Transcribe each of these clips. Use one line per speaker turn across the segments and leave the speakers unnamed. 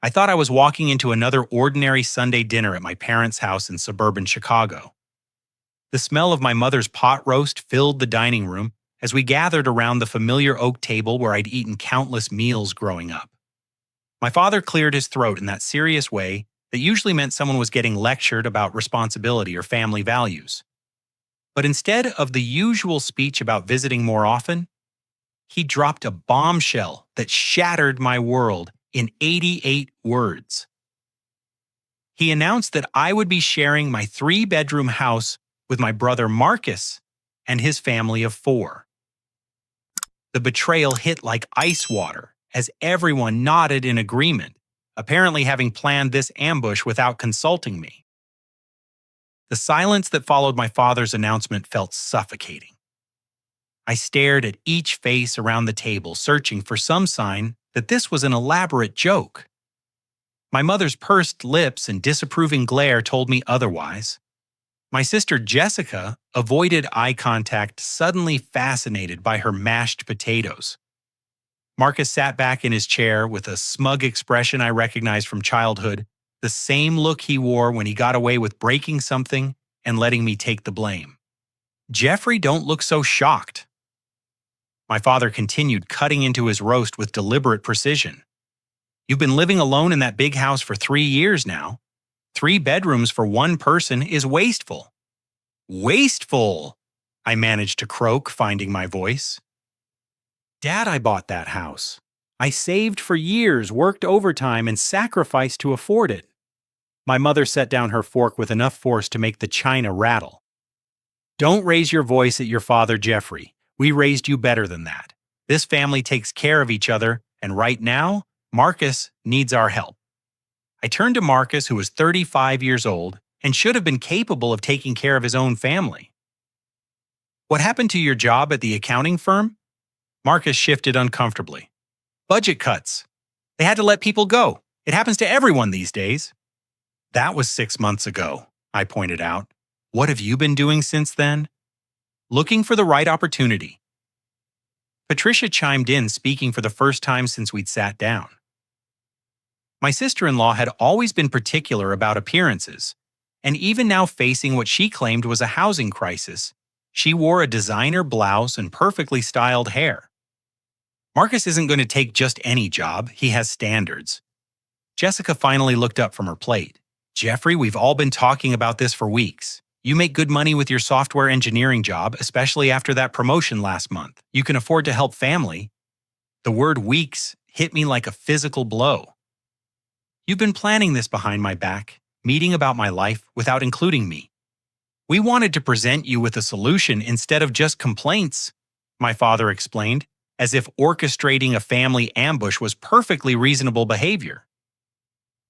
I thought I was walking into another ordinary Sunday dinner at my parents' house in suburban Chicago. The smell of my mother's pot roast filled the dining room as we gathered around the familiar oak table where I'd eaten countless meals growing up. My father cleared his throat in that serious way that usually meant someone was getting lectured about responsibility or family values. But instead of the usual speech about visiting more often, he dropped a bombshell that shattered my world in 88 words. He announced that I would be sharing my 3-bedroom house with my brother Marcus and his family of 4. The betrayal hit like ice water as everyone nodded in agreement, apparently having planned this ambush without consulting me. The silence that followed my father's announcement felt suffocating. I stared at each face around the table, searching for some sign that this was an elaborate joke. My mother's pursed lips and disapproving glare told me otherwise. My sister Jessica avoided eye contact, suddenly fascinated by her mashed potatoes. Marcus sat back in his chair with a smug expression I recognized from childhood, the same look he wore when he got away with breaking something and letting me take the blame. "Jeffrey, don't look so shocked." My father continued, cutting into his roast with deliberate precision. "You've been living alone in that big house for 3 years now. 3 bedrooms for one person is wasteful." "Wasteful!" I managed to croak, finding my voice. "Dad, I bought that house. I saved for years, worked overtime, and sacrificed to afford it." My mother set down her fork with enough force to make the china rattle. "Don't raise your voice at your father, Jeffrey. We raised you better than that. This family takes care of each other, and right now, Marcus needs our help." I turned to Marcus, who was 35 years old and should have been capable of taking care of his own family. "What happened to your job at the accounting firm?" Marcus shifted uncomfortably. "Budget cuts. They had to let people go. It happens to everyone these days." "That was 6 months ago," I pointed out. "What have you been doing since then?" "Looking for the right opportunity." Patricia chimed in, speaking for the first time since we'd sat down. My sister-in-law had always been particular about appearances, and even now facing what she claimed was a housing crisis, she wore a designer blouse and perfectly styled hair. "Marcus isn't going to take just any job. He has standards." Jessica finally looked up from her plate. "Jeffrey, we've all been talking about this for weeks. You make good money with your software engineering job, especially after that promotion last month. You can afford to help family." The word weeks hit me like a physical blow. "You've been planning this behind my back, meeting about my life without including me. We wanted to present you with a solution instead of just complaints," my father explained, as if orchestrating a family ambush was perfectly reasonable behavior.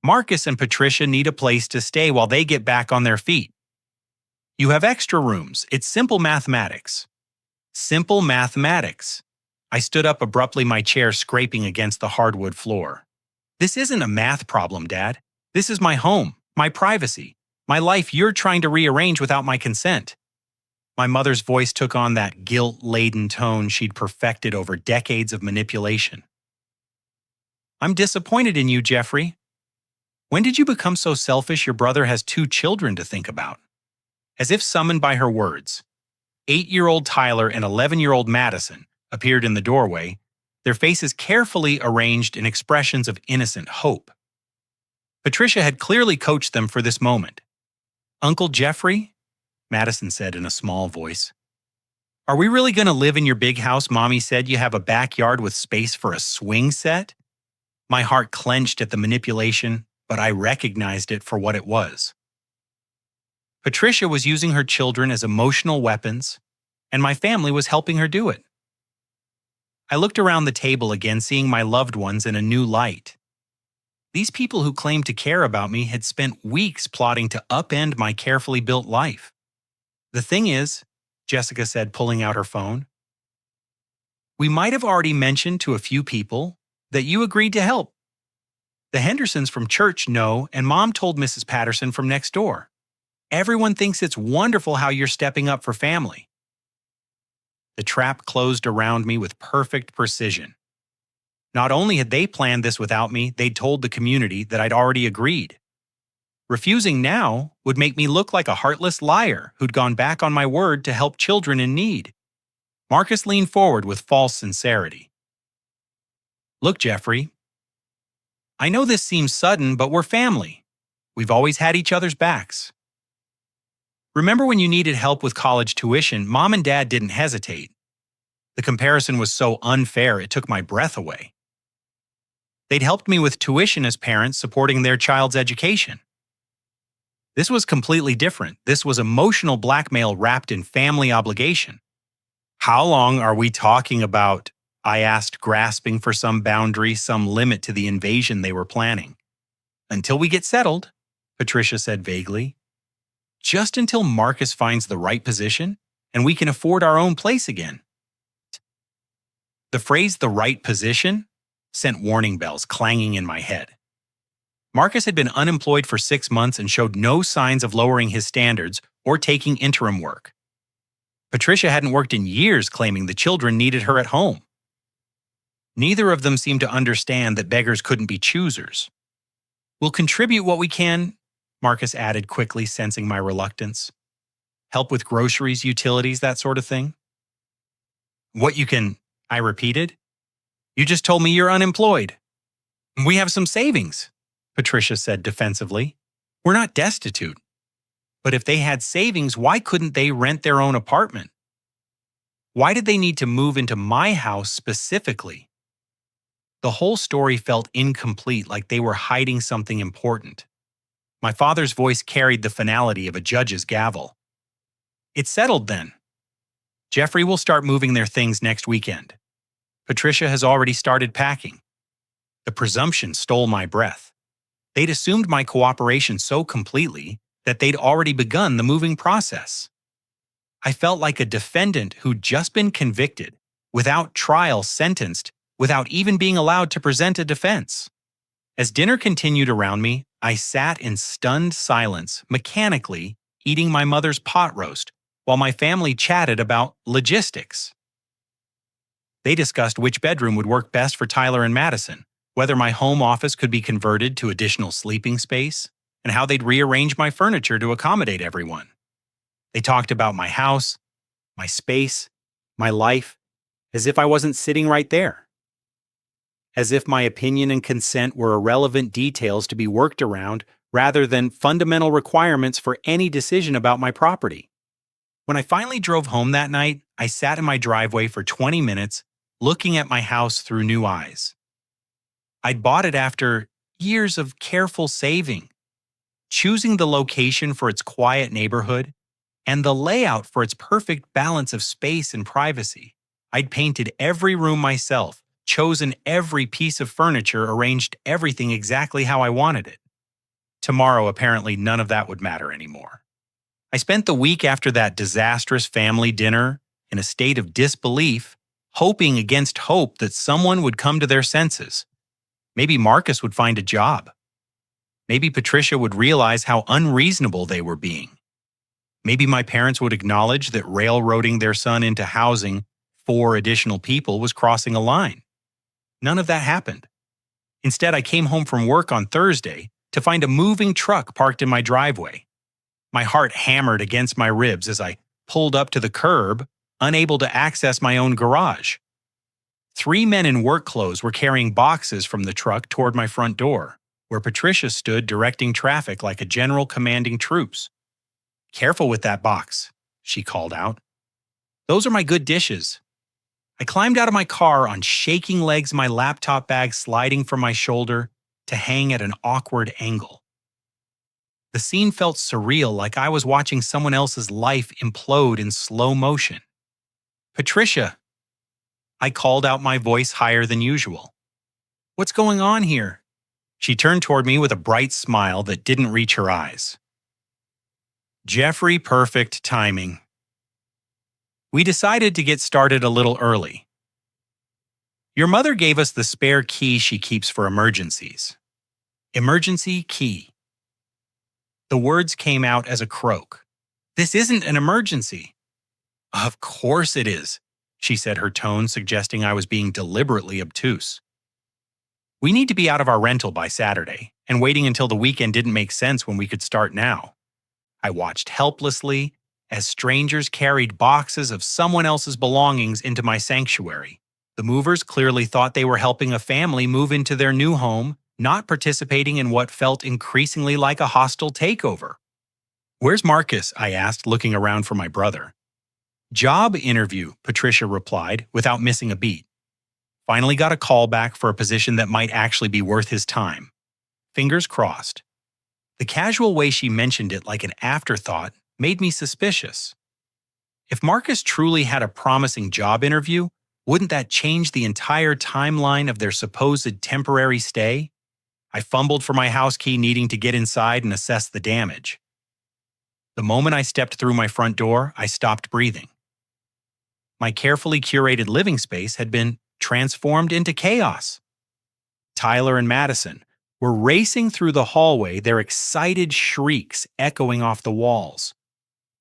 "Marcus and Patricia need a place to stay while they get back on their feet. You have extra rooms. It's simple mathematics." Simple mathematics. I stood up abruptly, my chair scraping against the hardwood floor. "This isn't a math problem, Dad. This is my home, my privacy, my life you're trying to rearrange without my consent." My mother's voice took on that guilt-laden tone she'd perfected over decades of manipulation. "I'm disappointed in you, Jeffrey. When did you become so selfish your brother has 2 children to think about?" As if summoned by her words, 8-year-old Tyler and 11-year-old Madison appeared in the doorway, their faces carefully arranged in expressions of innocent hope. Patricia had clearly coached them for this moment. "Uncle Jeffrey," Madison said in a small voice, "are we really going to live in your big house? Mommy said you have a backyard with space for a swing set." My heart clenched at the manipulation, but I recognized it for what it was. Patricia was using her children as emotional weapons, and my family was helping her do it. I looked around the table again, seeing my loved ones in a new light. These people who claimed to care about me had spent weeks plotting to upend my carefully built life. "The thing is," Jessica said, pulling out her phone, "we might have already mentioned to a few people that you agreed to help. The Hendersons from church know, and Mom told Mrs. Patterson from next door. Everyone thinks it's wonderful how you're stepping up for family." The trap closed around me with perfect precision. Not only had they planned this without me, they'd told the community that I'd already agreed. Refusing now would make me look like a heartless liar who'd gone back on my word to help children in need. Marcus leaned forward with false sincerity. Look, Jeffrey, I know this seems sudden, but we're family. We've always had each other's backs. Remember when you needed help with college tuition, Mom and Dad didn't hesitate. The comparison was so unfair it took my breath away. They'd helped me with tuition as parents supporting their child's education. This was completely different. This was emotional blackmail wrapped in family obligation. How long are we talking about? I asked, grasping for some boundary, some limit to the invasion they were planning. Until we get settled, Patricia said vaguely. Just until Marcus finds the right position and we can afford our own place again. The phrase "the right position" sent warning bells clanging in my head. Marcus had been unemployed for 6 months and showed no signs of lowering his standards or taking interim work. Patricia hadn't worked in years, claiming the children needed her at home. Neither of them seemed to understand that beggars couldn't be choosers. We'll contribute what we can, Marcus added quickly, sensing my reluctance. Help with groceries, utilities, that sort of thing. What you can, I repeated. You just told me you're unemployed. We have some savings, Patricia said defensively. We're not destitute. But if they had savings, why couldn't they rent their own apartment? Why did they need to move into my house specifically? The whole story felt incomplete, like they were hiding something important. My father's voice carried the finality of a judge's gavel. It's settled then. Jeffrey will start moving their things next weekend. Patricia has already started packing. The presumption stole my breath. They'd assumed my cooperation so completely that they'd already begun the moving process. I felt like a defendant who'd just been convicted, without trial sentenced, without even being allowed to present a defense. As dinner continued around me, I sat in stunned silence, mechanically eating my mother's pot roast, while my family chatted about logistics. They discussed which bedroom would work best for Tyler and Madison, whether my home office could be converted to additional sleeping space, and how they'd rearrange my furniture to accommodate everyone. They talked about my house, my space, my life, as if I wasn't sitting right there. As if my opinion and consent were irrelevant details to be worked around rather than fundamental requirements for any decision about my property. When I finally drove home that night, I sat in my driveway for 20 minutes, looking at my house through new eyes. I'd bought it after years of careful saving, choosing the location for its quiet neighborhood, and the layout for its perfect balance of space and privacy. I'd painted every room myself, chosen every piece of furniture, arranged everything exactly how I wanted it. Tomorrow, apparently, none of that would matter anymore. I spent the week after that disastrous family dinner in a state of disbelief, hoping against hope that someone would come to their senses. Maybe Marcus would find a job. Maybe Patricia would realize how unreasonable they were being. Maybe my parents would acknowledge that railroading their son into housing 4 additional people was crossing a line. None of that happened. Instead, I came home from work on Thursday to find a moving truck parked in my driveway. My heart hammered against my ribs as I pulled up to the curb, unable to access my own garage. 3 men in work clothes were carrying boxes from the truck toward my front door, where Patricia stood directing traffic like a general commanding troops. "Careful with that box," she called out. "Those are my good dishes." I climbed out of my car on shaking legs, my laptop bag sliding from my shoulder to hang at an awkward angle. The scene felt surreal, like I was watching someone else's life implode in slow motion. "Patricia," I called out, my voice higher than usual. "What's going on here?" She turned toward me with a bright smile that didn't reach her eyes. Jeffrey, perfect timing. We decided to get started a little early. Your mother gave us the spare key she keeps for emergencies. Emergency key. The words came out as a croak. "This isn't an emergency." "Of course it is," she said, her tone suggesting I was being deliberately obtuse. We need to be out of our rental by Saturday, and waiting until the weekend didn't make sense when we could start now. I watched helplessly as strangers carried boxes of someone else's belongings into my sanctuary. The movers clearly thought they were helping a family move into their new home, not participating in what felt increasingly like a hostile takeover. "Where's Marcus?" I asked, looking around for my brother. "Job interview," Patricia replied, without missing a beat. Finally got a call back for a position that might actually be worth his time. Fingers crossed. The casual way she mentioned it like an afterthought made me suspicious. If Marcus truly had a promising job interview, wouldn't that change the entire timeline of their supposed temporary stay? I fumbled for my house key, needing to get inside and assess the damage. The moment I stepped through my front door, I stopped breathing. My carefully curated living space had been transformed into chaos. Tyler and Madison were racing through the hallway, their excited shrieks echoing off the walls.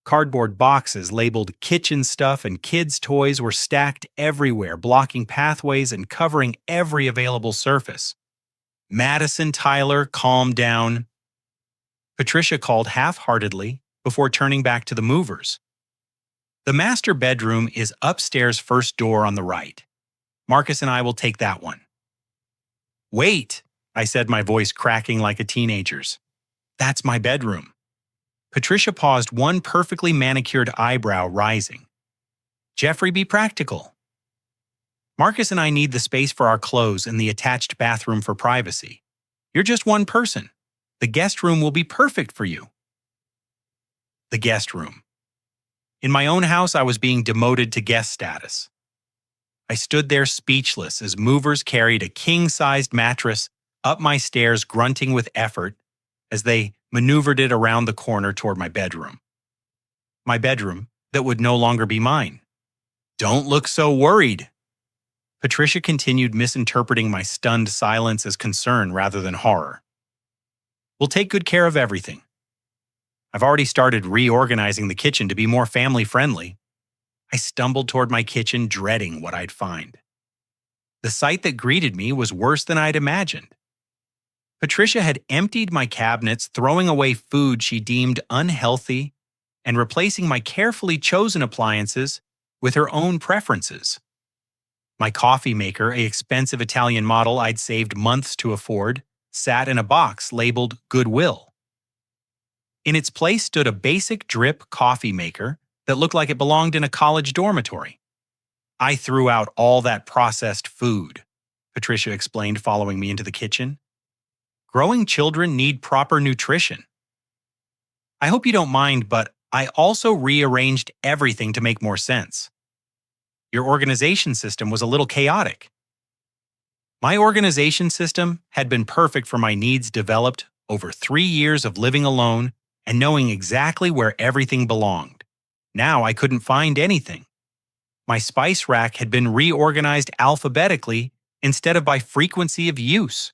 Cardboard boxes labeled kitchen stuff and kids' toys were stacked everywhere, blocking pathways and covering every available surface. "Madison, Tyler, calm down," Patricia called half-heartedly before turning back to the movers. "The master bedroom is upstairs, first door on the right. Marcus and I will take that one." "Wait," I said, my voice cracking like a teenager's. "That's my bedroom." Patricia paused, one perfectly manicured eyebrow rising. "Jeffrey, be practical. Marcus and I need the space for our clothes and the attached bathroom for privacy. You're just one person. The guest room will be perfect for you." The guest room. In my own house, I was being demoted to guest status. I stood there speechless as movers carried a king-sized mattress up my stairs, grunting with effort as they maneuvered it around the corner toward my bedroom. My bedroom that would no longer be mine. "Don't look so worried." Patricia continued, misinterpreting my stunned silence as concern rather than horror. "We'll take good care of everything. I've already started reorganizing the kitchen to be more family-friendly." I stumbled toward my kitchen, dreading what I'd find. The sight that greeted me was worse than I'd imagined. Patricia had emptied my cabinets, throwing away food she deemed unhealthy and replacing my carefully chosen appliances with her own preferences. My coffee maker, an expensive Italian model I'd saved months to afford, sat in a box labeled Goodwill. In its place stood a basic drip coffee maker that looked like it belonged in a college dormitory. "I threw out all that processed food," Patricia explained, following me into the kitchen. "Growing children need proper nutrition. I hope you don't mind, but I also rearranged everything to make more sense. Your organization system was a little chaotic." My organization system had been perfect for my needs, developed over 3 years of living alone and knowing exactly where everything belonged. Now I couldn't find anything. My spice rack had been reorganized alphabetically instead of by frequency of use.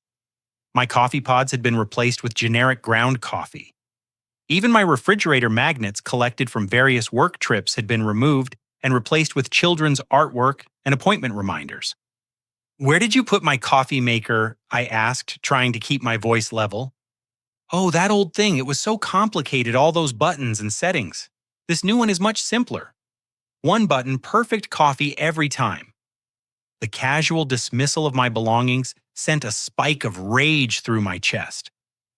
My coffee pods had been replaced with generic ground coffee. Even my refrigerator magnets collected from various work trips had been removed and replaced with children's artwork and appointment reminders. "Where did you put my coffee maker?" I asked, trying to keep my voice level. "Oh, that old thing. It was so complicated, all those buttons and settings. This new one is much simpler. One button, perfect coffee every time." The casual dismissal of my belongings sent a spike of rage through my chest.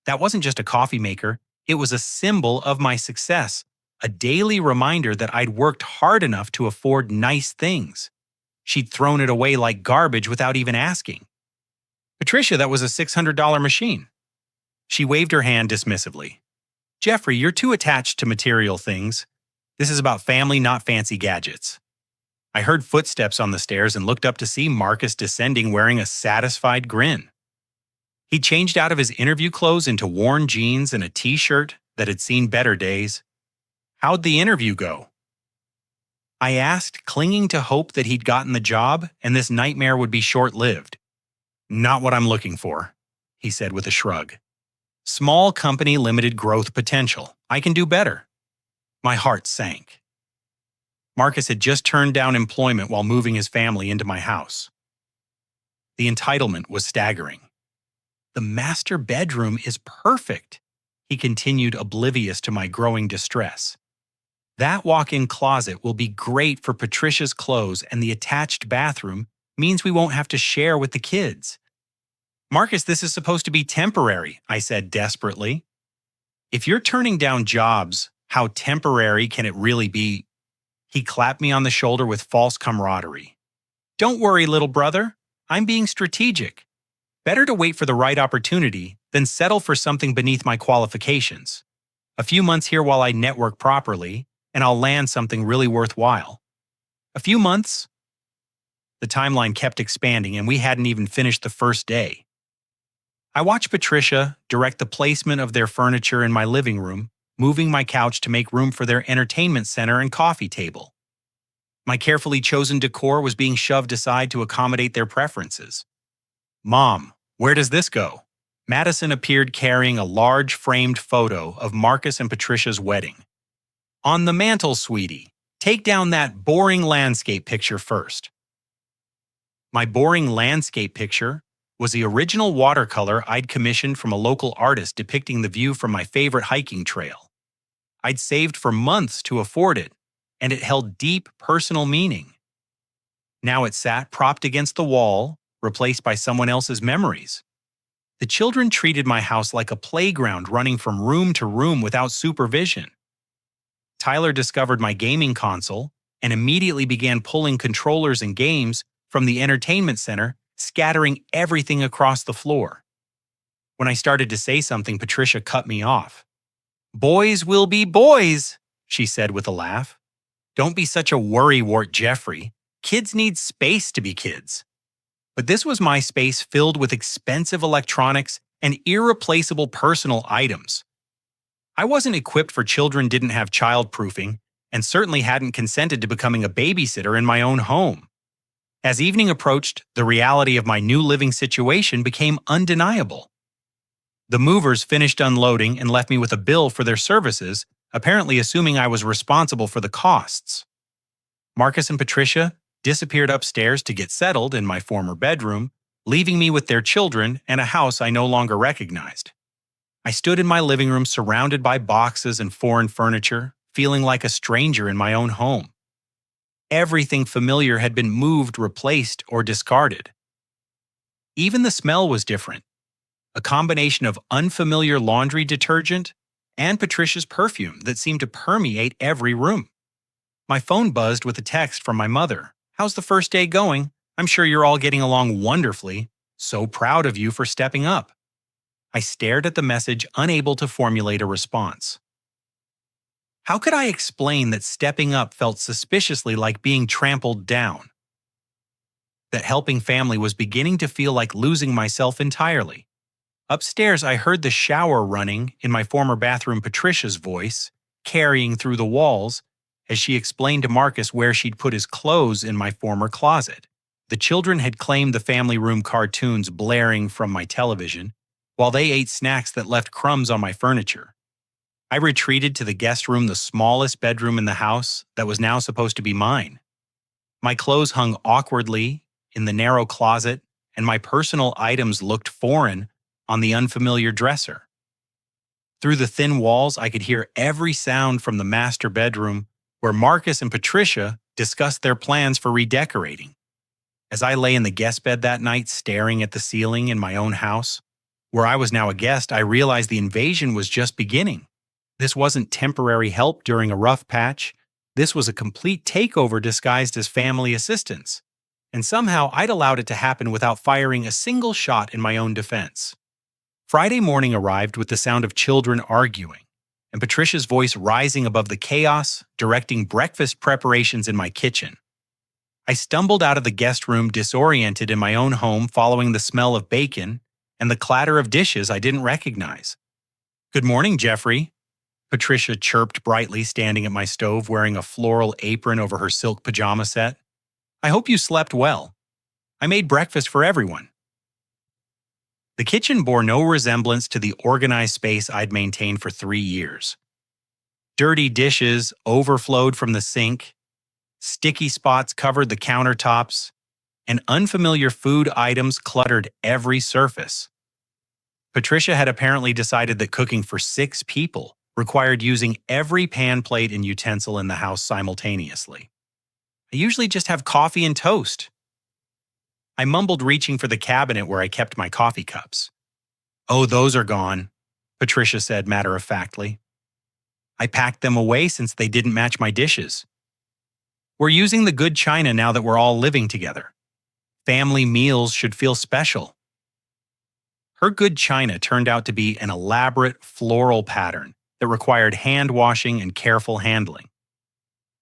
That wasn't just a coffee maker, it was a symbol of my success, a daily reminder that I'd worked hard enough to afford nice things. She'd thrown it away like garbage without even asking. "Patricia, that was a $600 machine." She waved her hand dismissively. "Jeffrey, you're too attached to material things. This is about family, not fancy gadgets." I heard footsteps on the stairs and looked up to see Marcus descending, wearing a satisfied grin. He changed out of his interview clothes into worn jeans and a t-shirt that had seen better days. "How'd the interview go?" I asked, clinging to hope that he'd gotten the job and this nightmare would be short-lived. "Not what I'm looking for," he said with a shrug. "Small company, limited growth potential. I can do better." My heart sank. Marcus had just turned down employment while moving his family into my house. The entitlement was staggering. The master bedroom is perfect, he continued, oblivious to my growing distress. That walk-in closet will be great for Patricia's clothes, and the attached bathroom means we won't have to share with the kids. Marcus, this is supposed to be temporary, I said desperately. If you're turning down jobs, how temporary can it really be? He clapped me on the shoulder with false camaraderie. Don't worry, little brother. I'm being strategic. Better to wait for the right opportunity than settle for something beneath my qualifications. A few months here while I network properly, and I'll land something really worthwhile. A few months? The timeline kept expanding, and we hadn't even finished the first day. I watched Patricia direct the placement of their furniture in my living room, moving my couch to make room for their entertainment center and coffee table. My carefully chosen decor was being shoved aside to accommodate their preferences. Mom, where does this go? Madison appeared carrying a large framed photo of Marcus and Patricia's wedding. On the mantle, sweetie. Take down that boring landscape picture first. My boring landscape picture was the original watercolor I'd commissioned from a local artist depicting the view from my favorite hiking trail. I'd saved for months to afford it, and it held deep personal meaning. Now it sat propped against the wall, replaced by someone else's memories. The children treated my house like a playground, running from room to room without supervision. Tyler discovered my gaming console and immediately began pulling controllers and games from the entertainment center, scattering everything across the floor. When I started to say something, Patricia cut me off. Boys will be boys, she said with a laugh. Don't be such a worrywart, Jeffrey. Kids need space to be kids. But this was my space filled with expensive electronics and irreplaceable personal items. I wasn't equipped for children, didn't have childproofing, and certainly hadn't consented to becoming a babysitter in my own home. As evening approached, the reality of my new living situation became undeniable. The movers finished unloading and left me with a bill for their services, apparently assuming I was responsible for the costs. Marcus and Patricia disappeared upstairs to get settled in my former bedroom, leaving me with their children and a house I no longer recognized. I stood in my living room surrounded by boxes and foreign furniture, feeling like a stranger in my own home. Everything familiar had been moved, replaced, or discarded. Even the smell was different, a combination of unfamiliar laundry detergent and Patricia's perfume that seemed to permeate every room. My phone buzzed with a text from my mother. How's the first day going? I'm sure you're all getting along wonderfully. So proud of you for stepping up. I stared at the message, unable to formulate a response. How could I explain that stepping up felt suspiciously like being trampled down? That helping family was beginning to feel like losing myself entirely. Upstairs, I heard the shower running in my former bathroom, Patricia's voice, carrying through the walls, as she explained to Marcus where she'd put his clothes in my former closet. The children had claimed the family room cartoons blaring from my television, while they ate snacks that left crumbs on my furniture. I retreated to the guest room, the smallest bedroom in the house that was now supposed to be mine. My clothes hung awkwardly in the narrow closet, and my personal items looked foreign on the unfamiliar dresser. Through the thin walls, I could hear every sound from the master bedroom, where Marcus and Patricia discussed their plans for redecorating. As I lay in the guest bed that night, staring at the ceiling in my own house, where I was now a guest, I realized the invasion was just beginning. This wasn't temporary help during a rough patch. This was a complete takeover disguised as family assistance. And somehow I'd allowed it to happen without firing a single shot in my own defense. Friday morning arrived with the sound of children arguing, and Patricia's voice rising above the chaos, directing breakfast preparations in my kitchen. I stumbled out of the guest room disoriented in my own home, following the smell of bacon and the clatter of dishes I didn't recognize. Good morning, Jeffrey. Patricia chirped brightly, standing at my stove wearing a floral apron over her silk pajama set. I hope you slept well. I made breakfast for everyone. The kitchen bore no resemblance to the organized space I'd maintained for 3 years. Dirty dishes overflowed from the sink, sticky spots covered the countertops, and unfamiliar food items cluttered every surface. Patricia had apparently decided that cooking for 6 people required using every pan, plate, and utensil in the house simultaneously. I usually just have coffee and toast. I mumbled, reaching for the cabinet where I kept my coffee cups. Oh, those are gone, Patricia said matter-of-factly. I packed them away since they didn't match my dishes. We're using the good china now that we're all living together. Family meals should feel special. Her good china turned out to be an elaborate floral pattern that required hand washing and careful handling.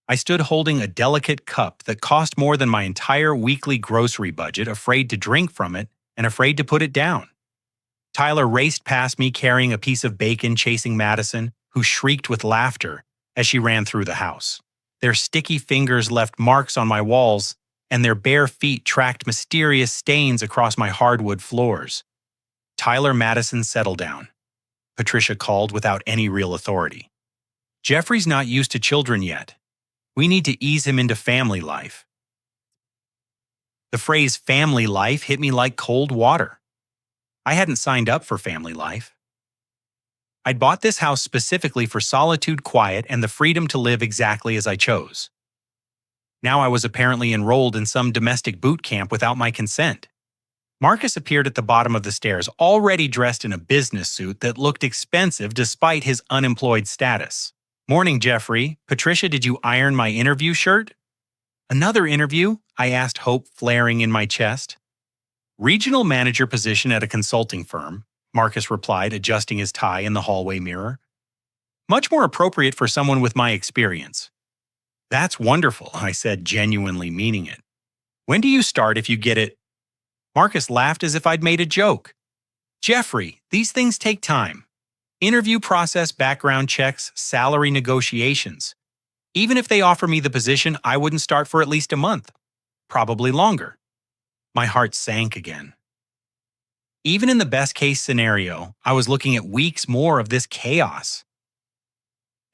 I stood holding a delicate cup that cost more than my entire weekly grocery budget, afraid to drink from it and afraid to put it down. Tyler raced past me carrying a piece of bacon, chasing Madison, who shrieked with laughter as she ran through the house. Their sticky fingers left marks on my walls, and their bare feet tracked mysterious stains across my hardwood floors. Tyler, Madison, settle down, Patricia called without any real authority. Jeffrey's not used to children yet. We need to ease him into family life. The phrase family life hit me like cold water. I hadn't signed up for family life. I'd bought this house specifically for solitude, quiet, and the freedom to live exactly as I chose. Now I was apparently enrolled in some domestic boot camp without my consent. Marcus appeared at the bottom of the stairs, already dressed in a business suit that looked expensive despite his unemployed status. Morning, Jeffrey. Patricia, did you iron my interview shirt? Another interview? I asked, hope flaring in my chest. Regional manager position at a consulting firm, Marcus replied, adjusting his tie in the hallway mirror. Much more appropriate for someone with my experience. That's wonderful, I said, genuinely meaning it. When do you start if you get it? Marcus laughed as if I'd made a joke. Jeffrey, these things take time. Interview process, background checks, salary negotiations. Even if they offer me the position, I wouldn't start for at least a month. Probably longer. My heart sank again. Even in the best-case scenario, I was looking at weeks more of this chaos.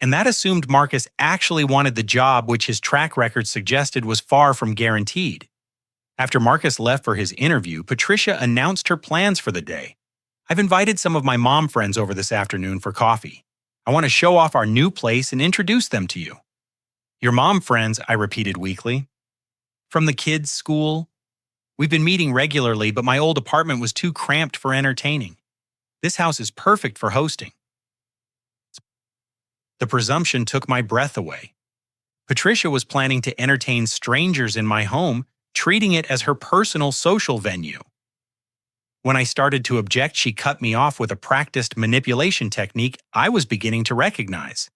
And that assumed Marcus actually wanted the job, which his track record suggested was far from guaranteed. After Marcus left for his interview, Patricia announced her plans for the day. I've invited some of my mom friends over this afternoon for coffee. I want to show off our new place and introduce them to you. Your mom friends, I repeated weakly. From the kids' school? We've been meeting regularly, but my old apartment was too cramped for entertaining. This house is perfect for hosting. The presumption took my breath away. Patricia was planning to entertain strangers in my home, treating it as her personal social venue. When I started to object, she cut me off with a practiced manipulation technique I was beginning to recognize.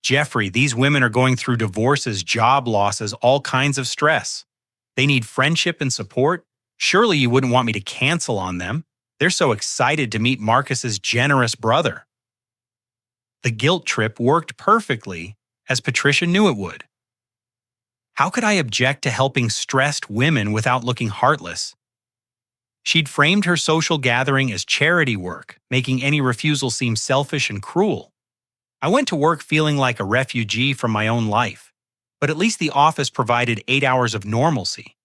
Jeffrey, these women are going through divorces, job losses, all kinds of stress. They need friendship and support. Surely you wouldn't want me to cancel on them. They're so excited to meet Marcus's generous brother. The guilt trip worked perfectly, as Patricia knew it would. How could I object to helping stressed women without looking heartless? She'd framed her social gathering as charity work, making any refusal seem selfish and cruel. I went to work feeling like a refugee from my own life, but at least the office provided 8 hours of normalcy.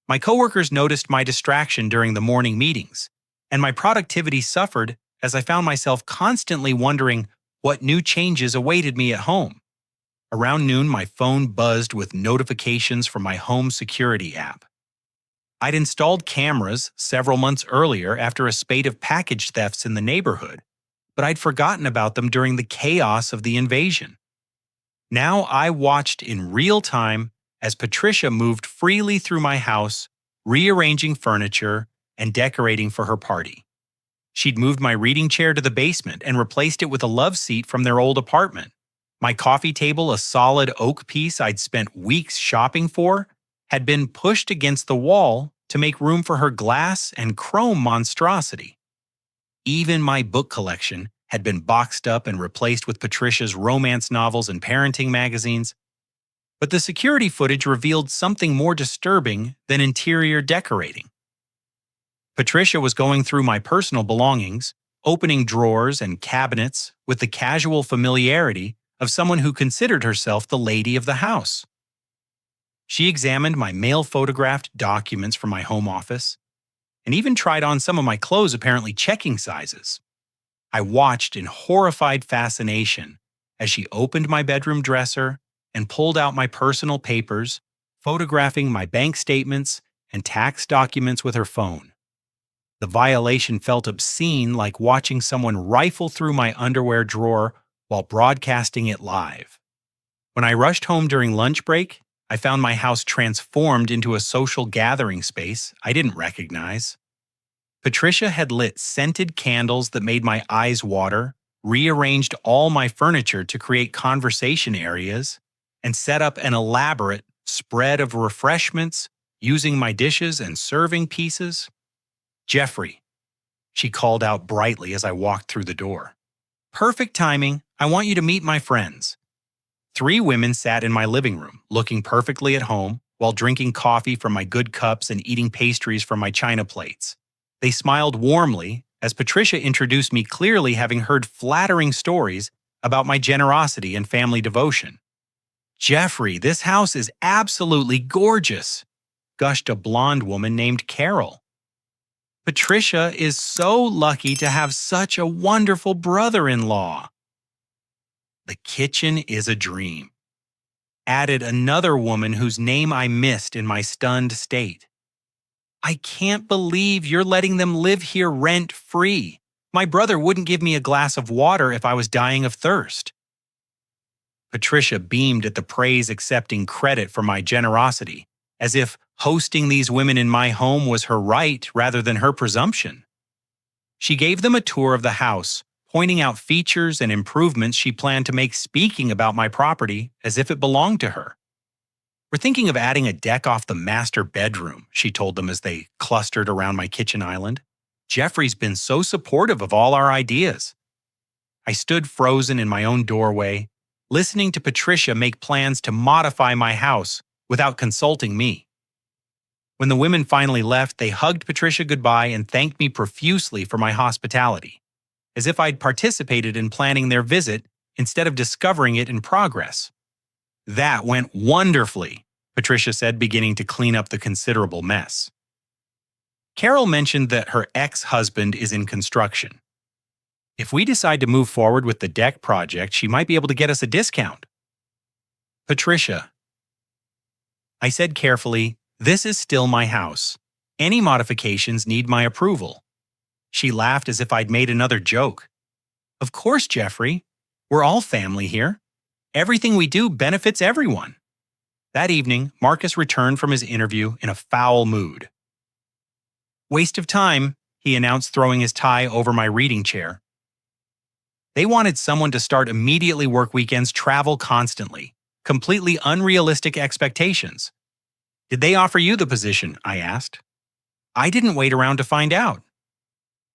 My coworkers noticed my distraction during the morning meetings, and my productivity suffered as I found myself constantly wondering what new changes awaited me at home. Around noon, my phone buzzed with notifications from my home security app. I'd installed cameras several months earlier after a spate of package thefts in the neighborhood, but I'd forgotten about them during the chaos of the invasion. Now I watched in real time as Patricia moved freely through my house, rearranging furniture and decorating for her party. She'd moved my reading chair to the basement and replaced it with a love seat from their old apartment. My coffee table, a solid oak piece I'd spent weeks shopping for, had been pushed against the wall to make room for her glass and chrome monstrosity. Even my book collection had been boxed up and replaced with Patricia's romance novels and parenting magazines. But the security footage revealed something more disturbing than interior decorating. Patricia was going through my personal belongings, opening drawers and cabinets with the casual familiarity of someone who considered herself the lady of the house. She examined my mail-photographed documents from my home office, and even tried on some of my clothes, apparently checking sizes. I watched in horrified fascination as she opened my bedroom dresser and pulled out my personal papers, photographing my bank statements and tax documents with her phone. The violation felt obscene, like watching someone rifle through my underwear drawer while broadcasting it live. When I rushed home during lunch break, I found my house transformed into a social gathering space I didn't recognize. Patricia had lit scented candles that made my eyes water, rearranged all my furniture to create conversation areas, and set up an elaborate spread of refreshments using my dishes and serving pieces. "Jeffrey," she called out brightly as I walked through the door. "Perfect timing. I want you to meet my friends." 3 women sat in my living room, looking perfectly at home, while drinking coffee from my good cups and eating pastries from my china plates. They smiled warmly as Patricia introduced me, clearly having heard flattering stories about my generosity and family devotion. "Jeffrey, this house is absolutely gorgeous," gushed a blonde woman named Carol. "Patricia is so lucky to have such a wonderful brother-in-law." "The kitchen is a dream," added another woman whose name I missed in my stunned state. "I can't believe you're letting them live here rent-free. My brother wouldn't give me a glass of water if I was dying of thirst." Patricia beamed at the praise-accepting credit for my generosity, as if hosting these women in my home was her right rather than her presumption. She gave them a tour of the house, pointing out features and improvements she planned to make, speaking about my property as if it belonged to her. "We're thinking of adding a deck off the master bedroom," she told them as they clustered around my kitchen island. "Jeffrey's been so supportive of all our ideas." I stood frozen in my own doorway, listening to Patricia make plans to modify my house without consulting me. When the women finally left, they hugged Patricia goodbye and thanked me profusely for my hospitality, as if I'd participated in planning their visit instead of discovering it in progress. "That went wonderfully," Patricia said, beginning to clean up the considerable mess. Carol mentioned that her ex-husband is in construction. "If we decide to move forward with the deck project, she might be able to get us a discount." "Patricia," I said carefully, "this is still my house. Any modifications need my approval." She laughed as if I'd made another joke. "Of course, Jeffrey. We're all family here. Everything we do benefits everyone." That evening, Marcus returned from his interview in a foul mood. "Waste of time," he announced, throwing his tie over my reading chair. They wanted someone to start immediately, work weekends, travel constantly. Completely unrealistic expectations. "Did they offer you the position?" I asked. "I didn't wait around to find out."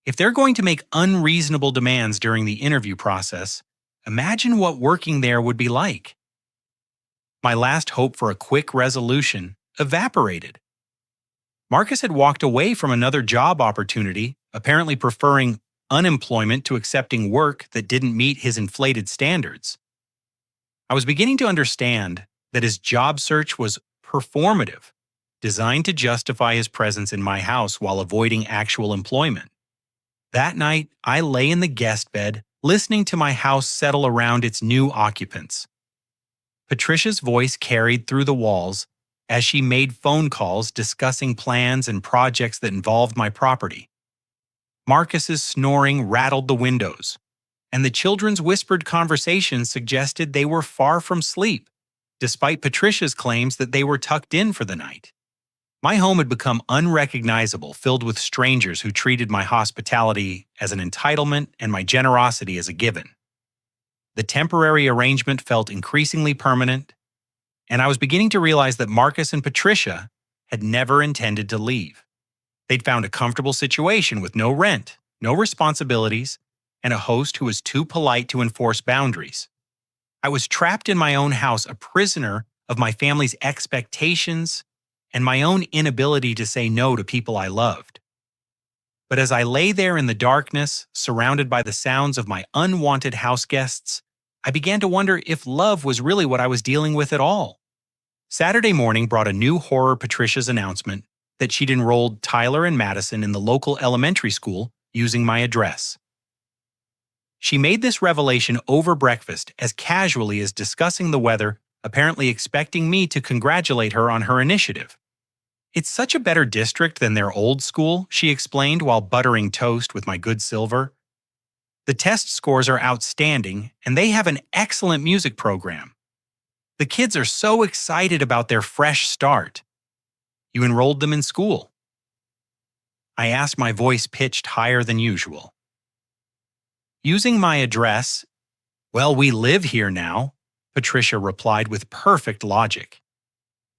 If they're going to make unreasonable demands during the interview process, imagine what working there would be like. My last hope for a quick resolution evaporated. Marcus had walked away from another job opportunity, apparently preferring unemployment to accepting work that didn't meet his inflated standards. I was beginning to understand that his job search was performative, designed to justify his presence in my house while avoiding actual employment. That night, I lay in the guest bed, listening to my house settle around its new occupants. Patricia's voice carried through the walls as she made phone calls discussing plans and projects that involved my property. Marcus's snoring rattled the windows, and the children's whispered conversations suggested they were far from sleep, despite Patricia's claims that they were tucked in for the night. My home had become unrecognizable, filled with strangers who treated my hospitality as an entitlement and my generosity as a given. The temporary arrangement felt increasingly permanent, and I was beginning to realize that Marcus and Patricia had never intended to leave. They'd found a comfortable situation with no rent, no responsibilities, and a host who was too polite to enforce boundaries. I was trapped in my own house, a prisoner of my family's expectations and my own inability to say no to people I loved. But as I lay there in the darkness, surrounded by the sounds of my unwanted house guests, I began to wonder if love was really what I was dealing with at all. Saturday morning brought a new horror: Patricia's announcement that she'd enrolled Tyler and Madison in the local elementary school using my address. She made this revelation over breakfast as casually as discussing the weather, apparently expecting me to congratulate her on her initiative. "It's such a better district than their old school," she explained while buttering toast with my good silver. "The test scores are outstanding, and they have an excellent music program. The kids are so excited about their fresh start. You enrolled them in school?" I asked, my voice pitched higher than usual. "Using my address, well, we live here now," Patricia replied with perfect logic.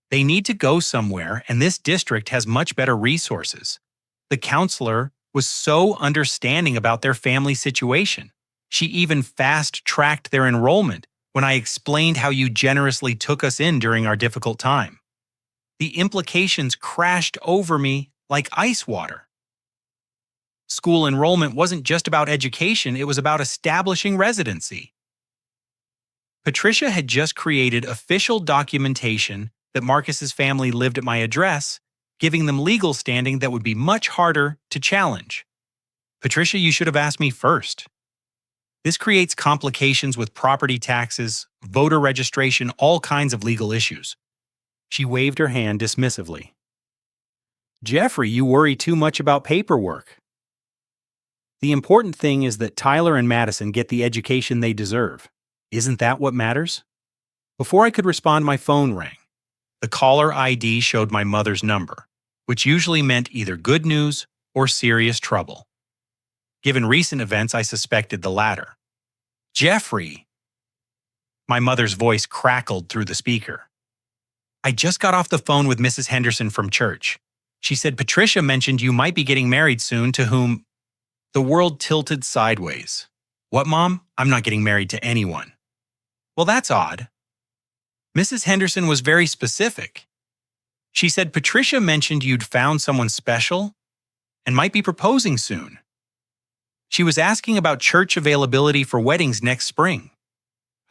"They need to go somewhere, and this district has much better resources. The counselor was so understanding about their family situation. She even fast-tracked their enrollment when I explained how you generously took us in during our difficult time. The implications crashed over me like ice water. School enrollment wasn't just about education, it was about establishing residency." Patricia had just created official documentation that Marcus's family lived at my address, giving them legal standing that would be much harder to challenge. "Patricia, you should have asked me first. This creates complications with property taxes, voter registration, all kinds of legal issues." She waved her hand dismissively. "Jeffrey, you worry too much about paperwork. The important thing is that Tyler and Madison get the education they deserve. Isn't that what matters?" Before I could respond, my phone rang. The caller ID showed my mother's number, which usually meant either good news or serious trouble. Given recent events, I suspected the latter. "Jeffrey!" My mother's voice crackled through the speaker. "I just got off the phone with Mrs. Henderson from church. She said Patricia mentioned you might be getting married soon, to whom—" The world tilted sideways. "What, Mom? I'm not getting married to anyone." "Well, that's odd. Mrs. Henderson was very specific. She said Patricia mentioned you'd found someone special and might be proposing soon. She was asking about church availability for weddings next spring."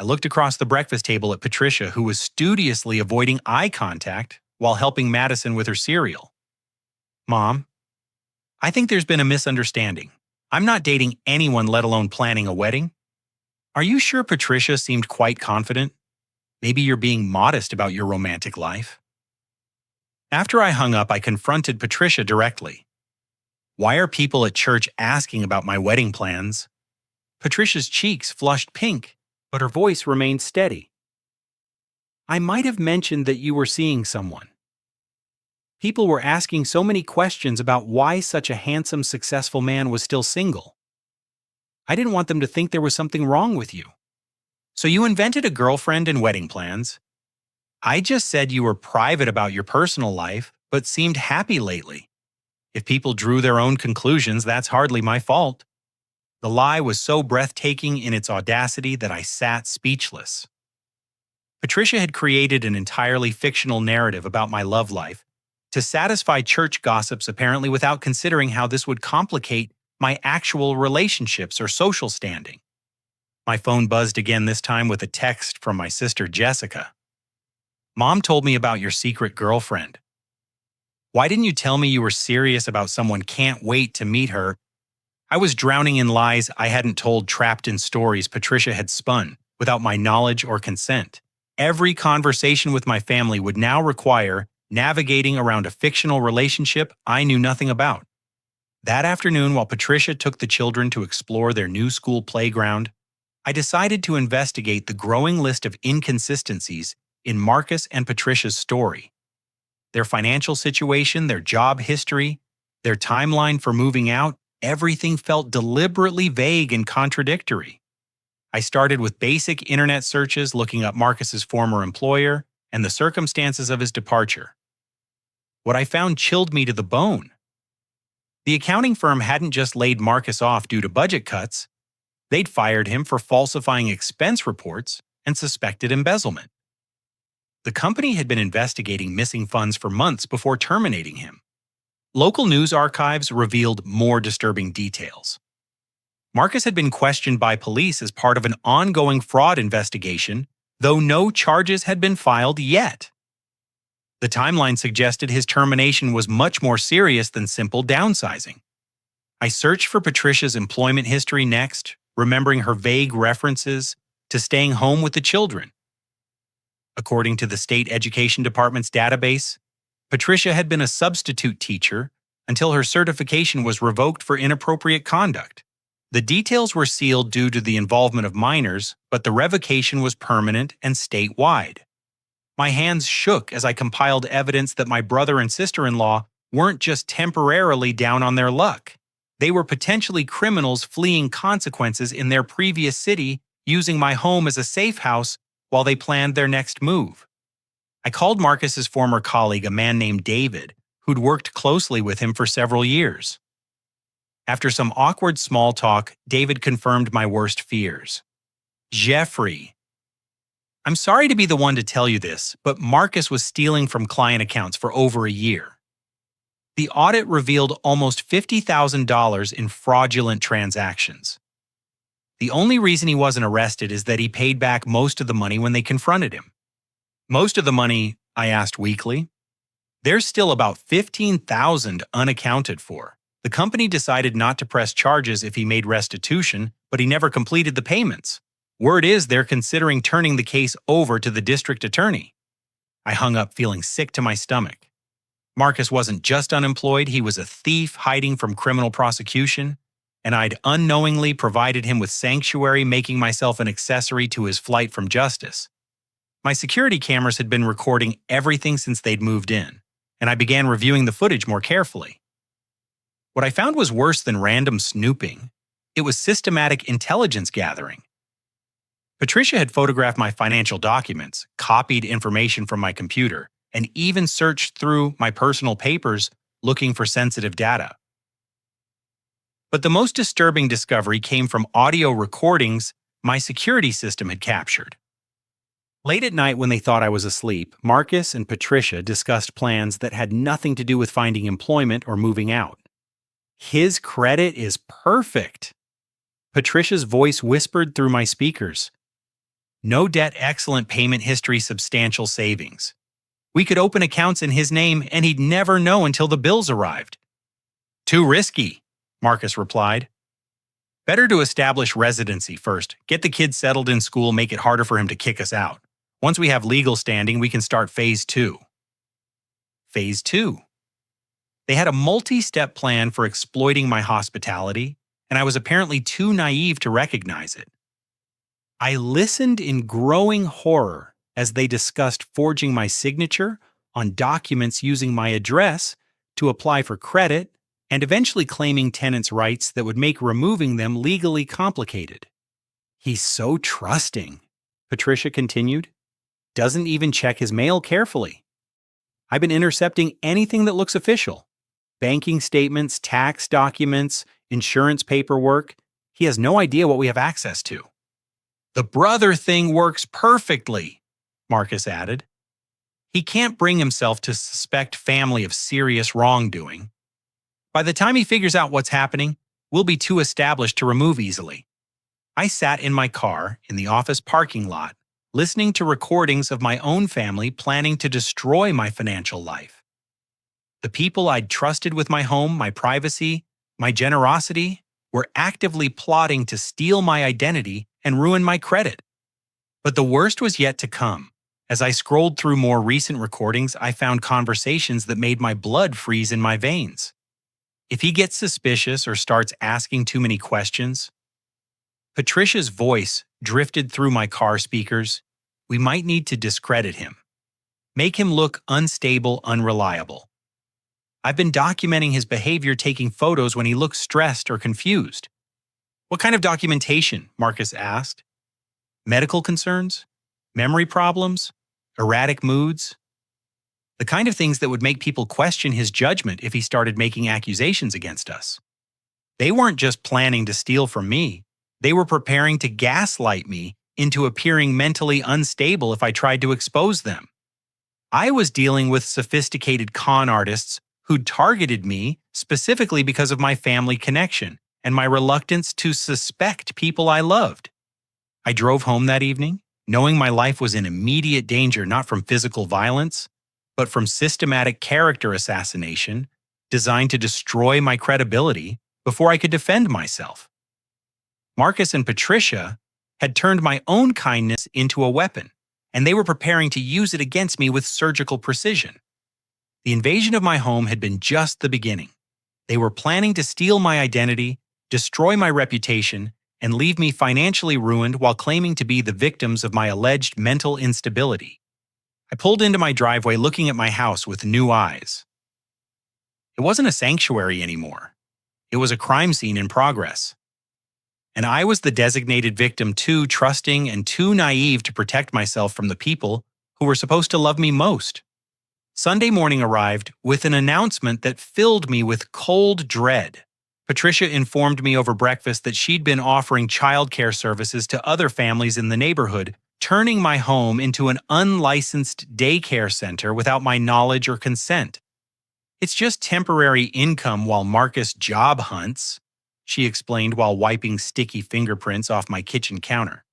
I looked across the breakfast table at Patricia, who was studiously avoiding eye contact while helping Madison with her cereal. "Mom, I think there's been a misunderstanding. I'm not dating anyone, let alone planning a wedding." "Are you sure?" Patricia seemed quite confident. "Maybe you're being modest about your romantic life." After I hung up, I confronted Patricia directly. "Why are people at church asking about my wedding plans?" Patricia's cheeks flushed pink, but her voice remained steady. "I might have mentioned that you were seeing someone. People were asking so many questions about why such a handsome, successful man was still single. I didn't want them to think there was something wrong with you. So you invented a girlfriend and wedding plans. I just said you were private about your personal life, but seemed happy lately. If people drew their own conclusions, that's hardly my fault." The lie was so breathtaking in its audacity that I sat speechless. Patricia had created an entirely fictional narrative about my love life to satisfy church gossips, apparently without considering how this would complicate my actual relationships or social standing. My phone buzzed again, this time with a text from my sister Jessica. "Mom told me about your secret girlfriend. Why didn't you tell me you were serious about someone? Can't wait to meet her." I was drowning in lies I hadn't told, trapped in stories Patricia had spun without my knowledge or consent. Every conversation with my family would now require navigating around a fictional relationship I knew nothing about. That afternoon, while Patricia took the children to explore their new school playground, I decided to investigate the growing list of inconsistencies in Marcus and Patricia's story. Their financial situation, their job history, their timeline for moving out, everything felt deliberately vague and contradictory. I started with basic internet searches, looking up Marcus's former employer and the circumstances of his departure. What I found chilled me to the bone. The accounting firm hadn't just laid Marcus off due to budget cuts. They'd fired him for falsifying expense reports and suspected embezzlement. The company had been investigating missing funds for months before terminating him. Local news archives revealed more disturbing details. Marcus had been questioned by police as part of an ongoing fraud investigation, though no charges had been filed yet. The timeline suggested his termination was much more serious than simple downsizing. I searched for Patricia's employment history next, remembering her vague references to staying home with the children. According to the state education department's database, Patricia had been a substitute teacher until her certification was revoked for inappropriate conduct. The details were sealed due to the involvement of minors, but the revocation was permanent and statewide. My hands shook as I compiled evidence that my brother and sister-in-law weren't just temporarily down on their luck. They were potentially criminals fleeing consequences in their previous city, using my home as a safe house while they planned their next move. I called Marcus's former colleague, a man named David, who'd worked closely with him for several years. After some awkward small talk, David confirmed my worst fears. Jeffrey, I'm sorry to be the one to tell you this, but Marcus was stealing from client accounts for over a year. The audit revealed almost $50,000 in fraudulent transactions. The only reason he wasn't arrested is that he paid back most of the money when they confronted him. Most of the money, I asked weakly. There's still about $15,000 unaccounted for. The company decided not to press charges if he made restitution, but he never completed the payments. Word is they're considering turning the case over to the district attorney. I hung up feeling sick to my stomach. Marcus wasn't just unemployed, he was a thief hiding from criminal prosecution, and I'd unknowingly provided him with sanctuary, making myself an accessory to his flight from justice. My security cameras had been recording everything since they'd moved in, and I began reviewing the footage more carefully. What I found was worse than random snooping. It was systematic intelligence gathering. Patricia had photographed my financial documents, copied information from my computer, and even searched through my personal papers looking for sensitive data. But the most disturbing discovery came from audio recordings my security system had captured. Late at night when they thought I was asleep, Marcus and Patricia discussed plans that had nothing to do with finding employment or moving out. His credit is perfect. Patricia's voice whispered through my speakers. No debt, excellent payment history, substantial savings. We could open accounts in his name and he'd never know until the bills arrived. Too risky, Marcus replied. Better to establish residency first, get the kids settled in school, make it harder for him to kick us out. Once we have legal standing, we can start phase 2. Phase 2. They had a multi-step plan for exploiting my hospitality, and I was apparently too naive to recognize it. I listened in growing horror as they discussed forging my signature on documents using my address to apply for credit and eventually claiming tenants' rights that would make removing them legally complicated. He's so trusting, Patricia continued. Doesn't even check his mail carefully. I've been intercepting anything that looks official. Banking statements, tax documents, insurance paperwork. He has no idea what we have access to. The brother thing works perfectly, Marcus added. He can't bring himself to suspect family of serious wrongdoing. By the time he figures out what's happening, we'll be too established to remove easily. I sat in my car in the office parking lot, listening to recordings of my own family planning to destroy my financial life. The people I'd trusted with my home, my privacy, my generosity, were actively plotting to steal my identity and ruin my credit. But the worst was yet to come. As I scrolled through more recent recordings, I found conversations that made my blood freeze in my veins. If he gets suspicious or starts asking too many questions, Patricia's voice drifted through my car speakers. We might need to discredit him. Make him look unstable, unreliable. I've been documenting his behavior, taking photos when he looks stressed or confused. What kind of documentation? Marcus asked. Medical concerns? Memory problems? Erratic moods? The kind of things that would make people question his judgment if he started making accusations against us. They weren't just planning to steal from me. They were preparing to gaslight me into appearing mentally unstable if I tried to expose them. I was dealing with sophisticated con artists who'd targeted me specifically because of my family connection and my reluctance to suspect people I loved. I drove home that evening, knowing my life was in immediate danger not from physical violence, but from systematic character assassination designed to destroy my credibility before I could defend myself. Marcus and Patricia had turned my own kindness into a weapon, and they were preparing to use it against me with surgical precision. The invasion of my home had been just the beginning. They were planning to steal my identity, destroy my reputation, and leave me financially ruined while claiming to be the victims of my alleged mental instability. I pulled into my driveway looking at my house with new eyes. It wasn't a sanctuary anymore. It was a crime scene in progress. And I was the designated victim, too trusting and too naive to protect myself from the people who were supposed to love me most. Sunday morning arrived with an announcement that filled me with cold dread. Patricia informed me over breakfast that she'd been offering childcare services to other families in the neighborhood, turning my home into an unlicensed daycare center without my knowledge or consent. "It's just temporary income while Marcus job hunts," she explained while wiping sticky fingerprints off my kitchen counter.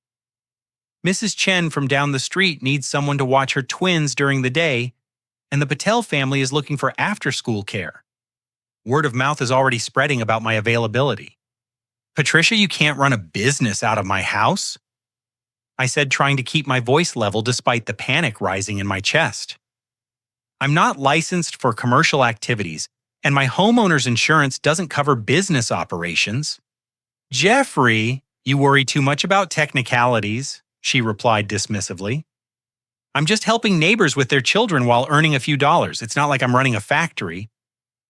"Mrs. Chen from down the street needs someone to watch her twins during the day, and the Patel family is looking for after-school care. Word of mouth is already spreading about my availability." "Patricia, you can't run a business out of my house," I said, trying to keep my voice level despite the panic rising in my chest. "I'm not licensed for commercial activities, and my homeowner's insurance doesn't cover business operations." "Jeffrey, you worry too much about technicalities," she replied dismissively. "I'm just helping neighbors with their children while earning a few dollars. It's not like I'm running a factory."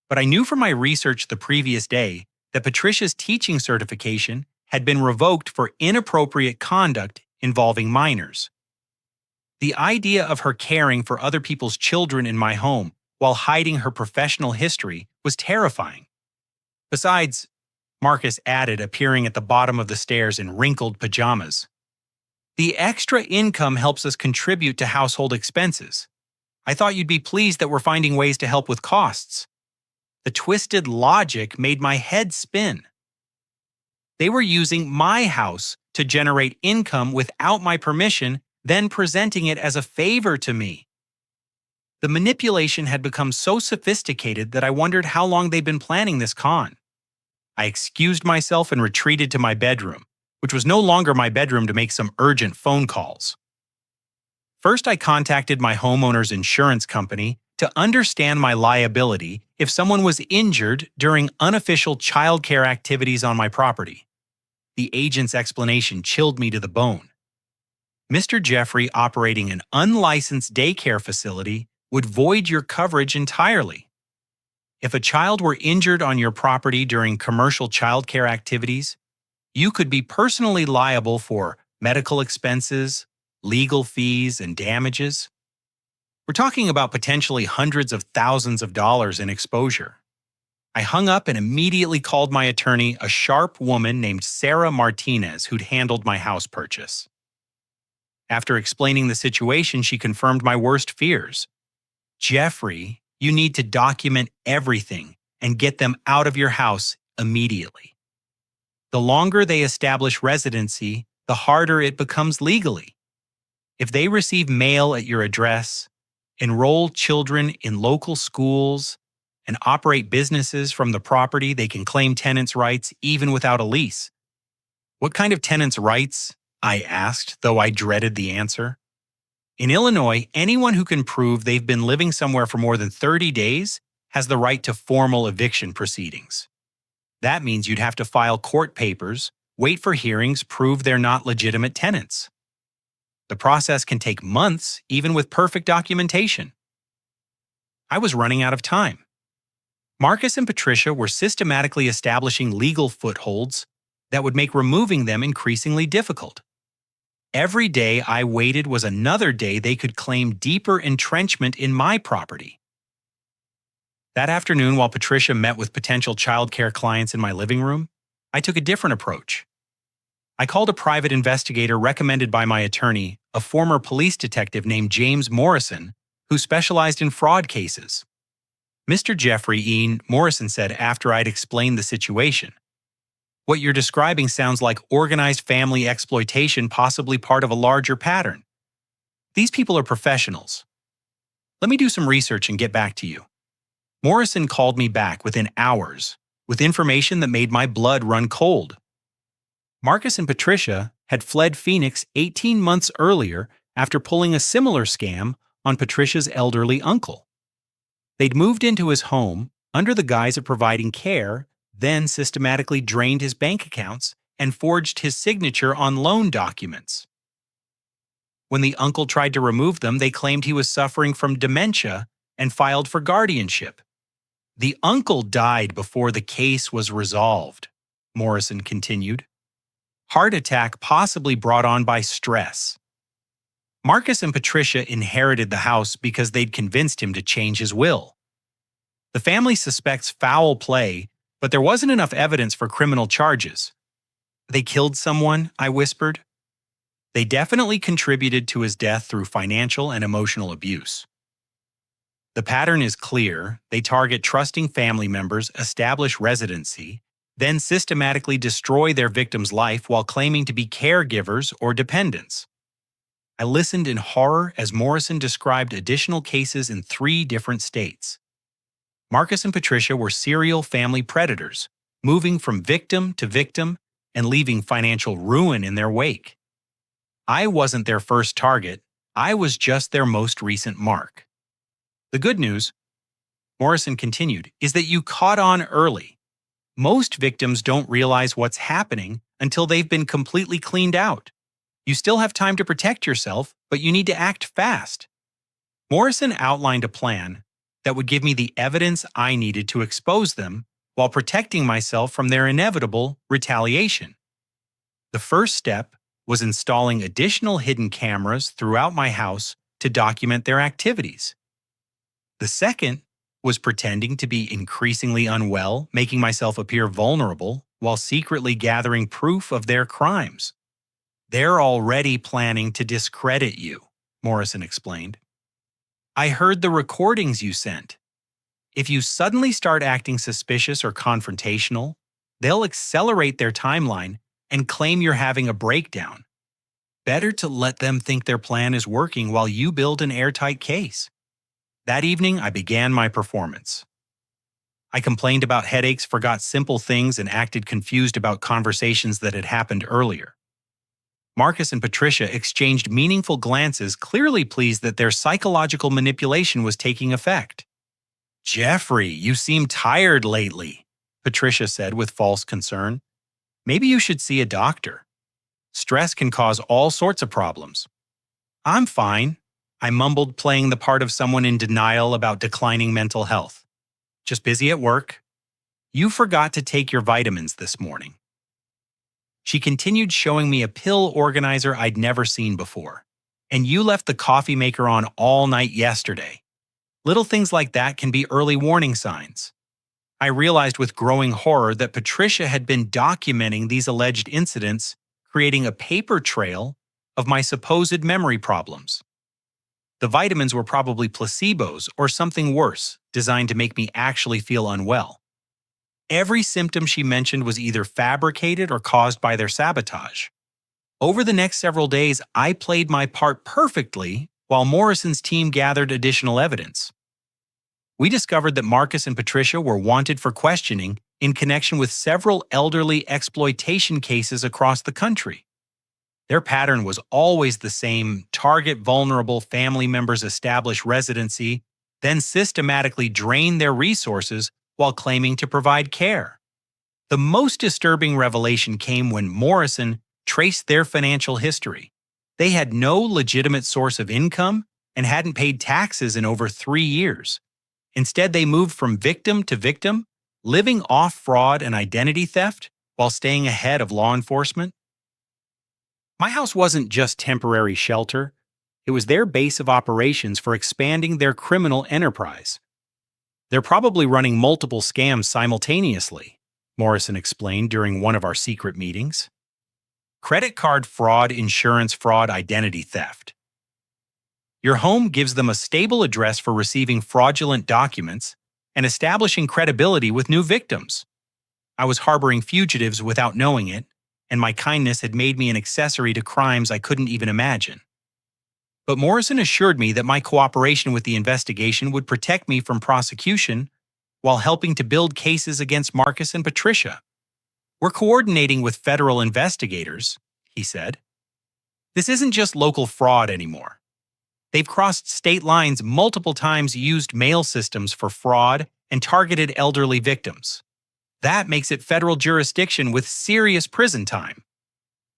But I knew from my research the previous day that Patricia's teaching certification had been revoked for inappropriate conduct involving minors. The idea of her caring for other people's children in my home while hiding her professional history was terrifying. Besides, Marcus added, appearing at the bottom of the stairs in wrinkled pajamas, "the extra income helps us contribute to household expenses. I thought you'd be pleased that we're finding ways to help with costs." The twisted logic made my head spin. They were using my house to generate income without my permission, then presenting it as a favor to me. The manipulation had become so sophisticated that I wondered how long they'd been planning this con. I excused myself and retreated to my bedroom, which was no longer my bedroom, to make some urgent phone calls. First, I contacted my homeowner's insurance company to understand my liability if someone was injured during unofficial childcare activities on my property. The agent's explanation chilled me to the bone. "Mr. Jeffrey operating an unlicensed daycare facility would void your coverage entirely. If a child were injured on your property during commercial childcare activities, you could be personally liable for medical expenses, legal fees, and damages. We're talking about potentially hundreds of thousands of dollars in exposure." I hung up and immediately called my attorney, a sharp woman named Sarah Martinez, who'd handled my house purchase. After explaining the situation, she confirmed my worst fears. "Jeffrey, you need to document everything and get them out of your house immediately. The longer they establish residency, the harder it becomes legally. If they receive mail at your address, enroll children in local schools, and operate businesses from the property, they can claim tenants' rights even without a lease." "What kind of tenants' rights?" I asked, though I dreaded the answer. "In Illinois, anyone who can prove they've been living somewhere for more than 30 days has the right to formal eviction proceedings. That means you'd have to file court papers, wait for hearings, prove they're not legitimate tenants. The process can take months, even with perfect documentation." I was running out of time. Marcus and Patricia were systematically establishing legal footholds that would make removing them increasingly difficult. Every day I waited was another day they could claim deeper entrenchment in my property. That afternoon, while Patricia met with potential childcare clients in my living room, I took a different approach. I called a private investigator recommended by my attorney, a former police detective named James Morrison, who specialized in fraud cases. "Mr. Jeffrey E. Morrison said after I'd explained the situation, "What you're describing sounds like organized family exploitation, possibly part of a larger pattern. These people are professionals. Let me do some research and get back to you. Morrison called me back within hours with information that made my blood run cold. Marcus and Patricia had fled Phoenix 18 months earlier after pulling a similar scam on Patricia's elderly uncle. They'd moved into his home under the guise of providing care, then systematically drained his bank accounts and forged his signature on loan documents. When the uncle tried to remove them, they claimed he was suffering from dementia and filed for guardianship. The uncle died before the case was resolved, Morrison continued. Heart attack possibly brought on by stress. Marcus and Patricia inherited the house because they'd convinced him to change his will. The family suspects foul play, but there wasn't enough evidence for criminal charges. They killed someone, I whispered. They definitely contributed to his death through financial and emotional abuse. The pattern is clear. They target trusting family members, establish residency, then systematically destroy their victim's life while claiming to be caregivers or dependents. I listened in horror as Morrison described additional cases in 3 different states. Marcus and Patricia were serial family predators, moving from victim to victim and leaving financial ruin in their wake. I wasn't their first target, I was just their most recent mark. The good news, Morrison continued, is that you caught on early. Most victims don't realize what's happening until they've been completely cleaned out. You still have time to protect yourself, but you need to act fast. Morrison outlined a plan that would give me the evidence I needed to expose them while protecting myself from their inevitable retaliation. The first step was installing additional hidden cameras throughout my house to document their activities. The second was pretending to be increasingly unwell, making myself appear vulnerable while secretly gathering proof of their crimes. They're already planning to discredit you, Morrison explained. I heard the recordings you sent. If you suddenly start acting suspicious or confrontational, they'll accelerate their timeline and claim you're having a breakdown. Better to let them think their plan is working while you build an airtight case. That evening, I began my performance. I complained about headaches, forgot simple things, and acted confused about conversations that had happened earlier. Marcus and Patricia exchanged meaningful glances, clearly pleased that their psychological manipulation was taking effect. "Jeffrey, you seem tired lately," Patricia said with false concern. "Maybe you should see a doctor. Stress can cause all sorts of problems." "I'm fine," I mumbled, playing the part of someone in denial about declining mental health. "Just busy at work. You forgot to take your vitamins this morning." She continued, showing me a pill organizer I'd never seen before. "And you left the coffee maker on all night yesterday." Little things like that can be early warning signs. I realized with growing horror that Patricia had been documenting these alleged incidents, creating a paper trail of my supposed memory problems. The vitamins were probably placebos or something worse, designed to make me actually feel unwell. Every symptom she mentioned was either fabricated or caused by their sabotage. Over the next several days, I played my part perfectly while Morrison's team gathered additional evidence. We discovered that Marcus and Patricia were wanted for questioning in connection with several elderly exploitation cases across the country. Their pattern was always the same: target vulnerable family members, establish residency, then systematically drain their resources while claiming to provide care. The most disturbing revelation came when Morrison traced their financial history. They had no legitimate source of income and hadn't paid taxes in over 3 years. Instead, they moved from victim to victim, living off fraud and identity theft while staying ahead of law enforcement. My house wasn't just temporary shelter. It was their base of operations for expanding their criminal enterprise. "They're probably running multiple scams simultaneously," Morrison explained during one of our secret meetings. "Credit card fraud, insurance fraud, identity theft. Your home gives them a stable address for receiving fraudulent documents and establishing credibility with new victims. I was harboring fugitives without knowing it, and my kindness had made me an accessory to crimes I couldn't even imagine." But Morrison assured me that my cooperation with the investigation would protect me from prosecution while helping to build cases against Marcus and Patricia. We're coordinating with federal investigators, he said. This isn't just local fraud anymore. They've crossed state lines multiple times, used mail systems for fraud, and targeted elderly victims. That makes it federal jurisdiction with serious prison time.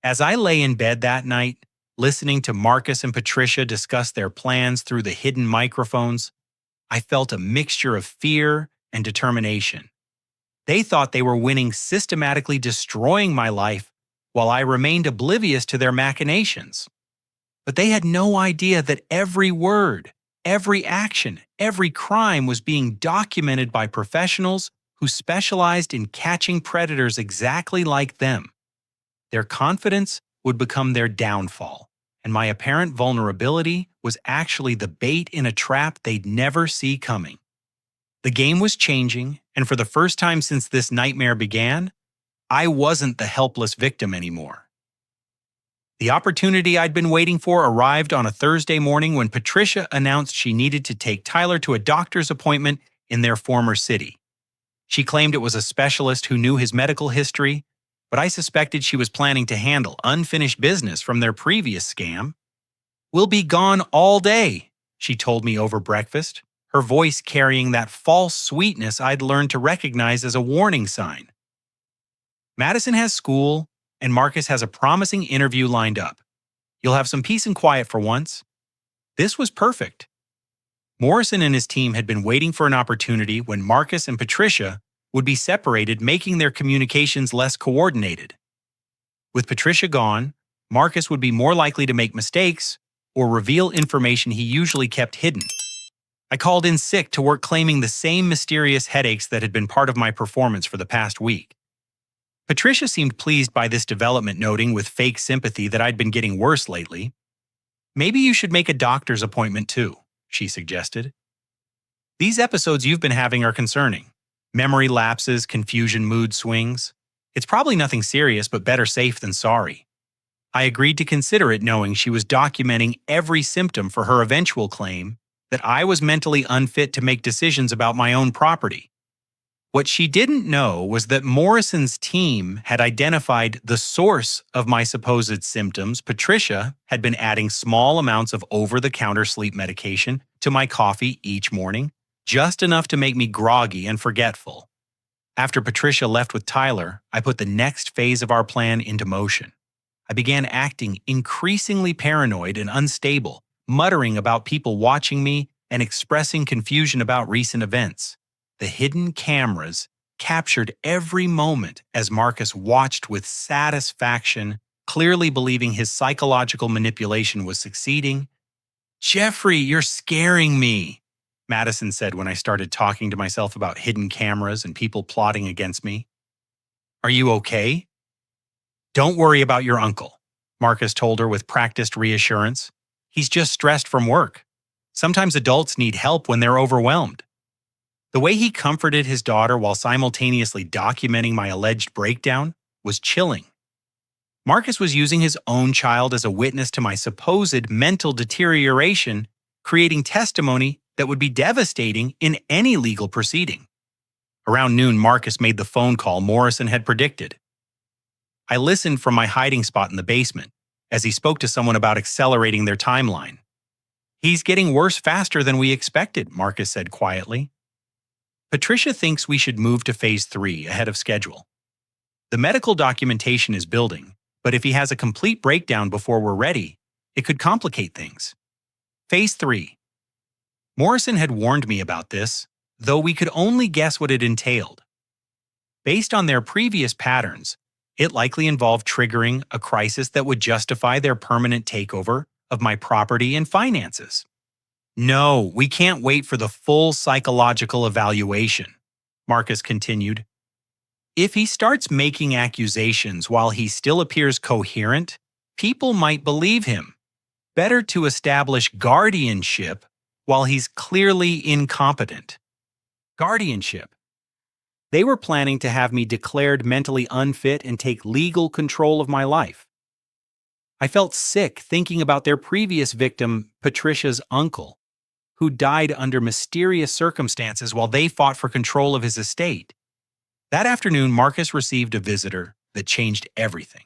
As I lay in bed that night, listening to Marcus and Patricia discuss their plans through the hidden microphones, I felt a mixture of fear and determination. They thought they were winning, systematically destroying my life while I remained oblivious to their machinations. But they had no idea that every word, every action, every crime was being documented by professionals who specialized in catching predators exactly like them. Their confidence would become their downfall, and my apparent vulnerability was actually the bait in a trap they'd never see coming. The game was changing, and for the first time since this nightmare began, I wasn't the helpless victim anymore. The opportunity I'd been waiting for arrived on a Thursday morning when Patricia announced she needed to take Tyler to a doctor's appointment in their former city. She claimed it was a specialist who knew his medical history, but I suspected she was planning to handle unfinished business from their previous scam. "We'll be gone all day," she told me over breakfast, her voice carrying that false sweetness I'd learned to recognize as a warning sign. "Madison has school, and Marcus has a promising interview lined up. You'll have some peace and quiet for once." This was perfect. Morrison and his team had been waiting for an opportunity when Marcus and Patricia would be separated, making their communications less coordinated. With Patricia gone, Marcus would be more likely to make mistakes or reveal information he usually kept hidden. I called in sick to work, claiming the same mysterious headaches that had been part of my performance for the past week. Patricia seemed pleased by this development, noting with fake sympathy that I'd been getting worse lately. "Maybe you should make a doctor's appointment too," she suggested. "These episodes you've been having are concerning. Memory lapses, confusion, mood swings. It's probably nothing serious, but better safe than sorry." I agreed to consider it, knowing she was documenting every symptom for her eventual claim that I was mentally unfit to make decisions about my own property. What she didn't know was that Morrison's team had identified the source of my supposed symptoms. Patricia had been adding small amounts of over-the-counter sleep medication to my coffee each morning, just enough to make me groggy and forgetful. After Patricia left with Tyler, I put the next phase of our plan into motion. I began acting increasingly paranoid and unstable, muttering about people watching me and expressing confusion about recent events. The hidden cameras captured every moment as Marcus watched with satisfaction, clearly believing his psychological manipulation was succeeding. "Jeffrey, you're scaring me," Madison said when I started talking to myself about hidden cameras and people plotting against me. "Are you okay?" "Don't worry about your uncle," Marcus told her with practiced reassurance. "He's just stressed from work. Sometimes adults need help when they're overwhelmed." The way he comforted his daughter while simultaneously documenting my alleged breakdown was chilling. Marcus was using his own child as a witness to my supposed mental deterioration, creating testimony that would be devastating in any legal proceeding. Around noon, Marcus made the phone call Morrison had predicted. I listened from my hiding spot in the basement as he spoke to someone about accelerating their timeline. "He's getting worse faster than we expected," Marcus said quietly. "Patricia thinks we should move to phase 3 ahead of schedule. The medical documentation is building, but if he has a complete breakdown before we're ready, it could complicate things." Phase 3. Morrison had warned me about this, though we could only guess what it entailed. Based on their previous patterns, it likely involved triggering a crisis that would justify their permanent takeover of my property and finances. "No, we can't wait for the full psychological evaluation," Marcus continued. "If he starts making accusations while he still appears coherent, people might believe him. Better to establish guardianship while he's clearly incompetent." Guardianship. They were planning to have me declared mentally unfit and take legal control of my life. I felt sick thinking about their previous victim, Patricia's uncle, who died under mysterious circumstances while they fought for control of his estate. That afternoon, Marcus received a visitor that changed everything.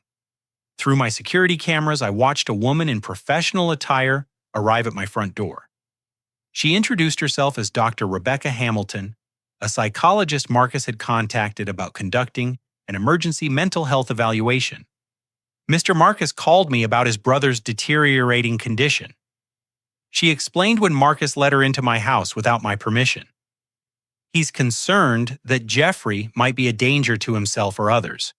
Through my security cameras, I watched a woman in professional attire arrive at my front door. She introduced herself as Dr. Rebecca Hamilton, a psychologist Marcus had contacted about conducting an emergency mental health evaluation. Mr. Marcus called me about his brother's deteriorating condition. She explained when Marcus let her into my house without my permission. He's concerned that Jeffrey might be a danger to himself or others.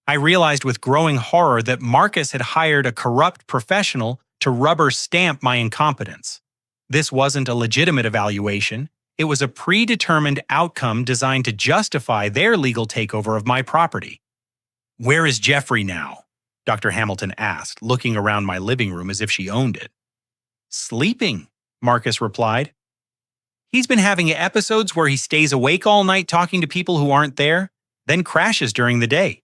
I realized with growing horror that Marcus had hired a corrupt professional to rubber stamp my incompetence. This wasn't a legitimate evaluation. It was a predetermined outcome designed to justify their legal takeover of my property. "Where is Jeffrey now?" Dr. Hamilton asked, looking around my living room as if she owned it. "Sleeping," Marcus replied. "He's been having episodes where he stays awake all night talking to people who aren't there, then crashes during the day.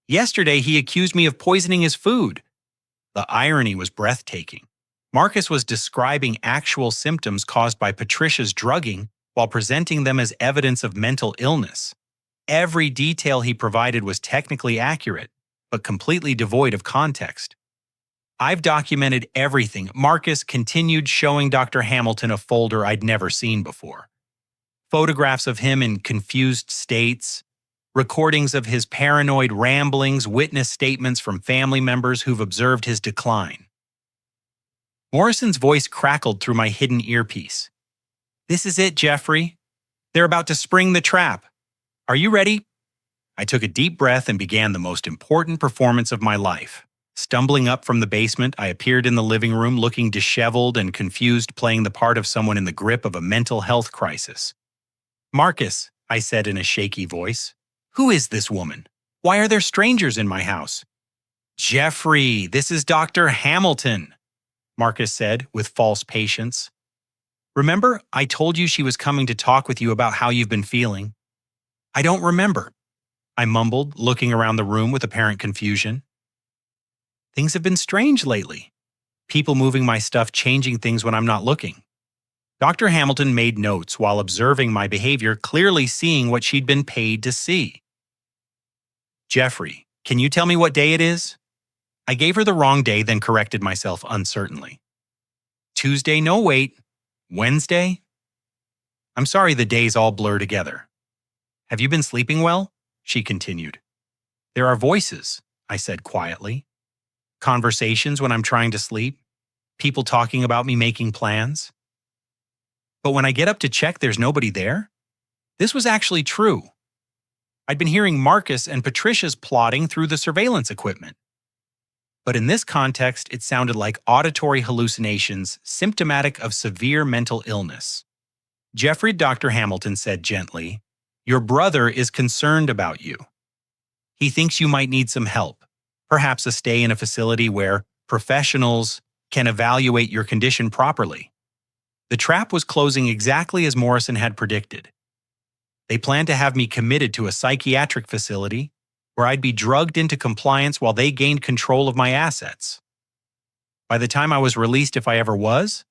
Yesterday, he accused me of poisoning his food." The irony was breathtaking. Marcus was describing actual symptoms caused by Patricia's drugging while presenting them as evidence of mental illness. Every detail he provided was technically accurate, but completely devoid of context. "I've documented everything." Marcus continued, showing Dr. Hamilton a folder I'd never seen before. Photographs of him in confused states, recordings of his paranoid ramblings, witness statements from family members who've observed his decline. Morrison's voice crackled through my hidden earpiece. "This is it, Jeffrey. They're about to spring the trap. Are you ready?" I took a deep breath and began the most important performance of my life. Stumbling up from the basement, I appeared in the living room looking disheveled and confused, playing the part of someone in the grip of a mental health crisis. "Marcus," I said in a shaky voice, "who is this woman? Why are there strangers in my house?" "Jeffrey, this is Dr. Hamilton," Marcus said with false patience. "Remember, I told you she was coming to talk with you about how you've been feeling?" "I don't remember," I mumbled, looking around the room with apparent confusion. "Things have been strange lately. People moving my stuff, changing things when I'm not looking." Dr. Hamilton made notes while observing my behavior, clearly seeing what she'd been paid to see. "Jeffrey, can you tell me what day it is?" I gave her the wrong day, then corrected myself uncertainly. "Tuesday, no wait. Wednesday?" "I'm sorry, the days all blur together." "Have you been sleeping well?" she continued. "There are voices," I said quietly. "Conversations when I'm trying to sleep. People talking about me making plans. But when I get up to check, there's nobody there." This was actually true. I'd been hearing Marcus and Patricia's plotting through the surveillance equipment. But in this context, it sounded like auditory hallucinations symptomatic of severe mental illness. "Jeffrey," Dr. Hamilton said gently, "your brother is concerned about you. He thinks you might need some help, perhaps a stay in a facility where professionals can evaluate your condition properly." The trap was closing exactly as Morrison had predicted. They planned to have me committed to a psychiatric facility where I'd be drugged into compliance while they gained control of my assets. By the time I was released, if I ever was,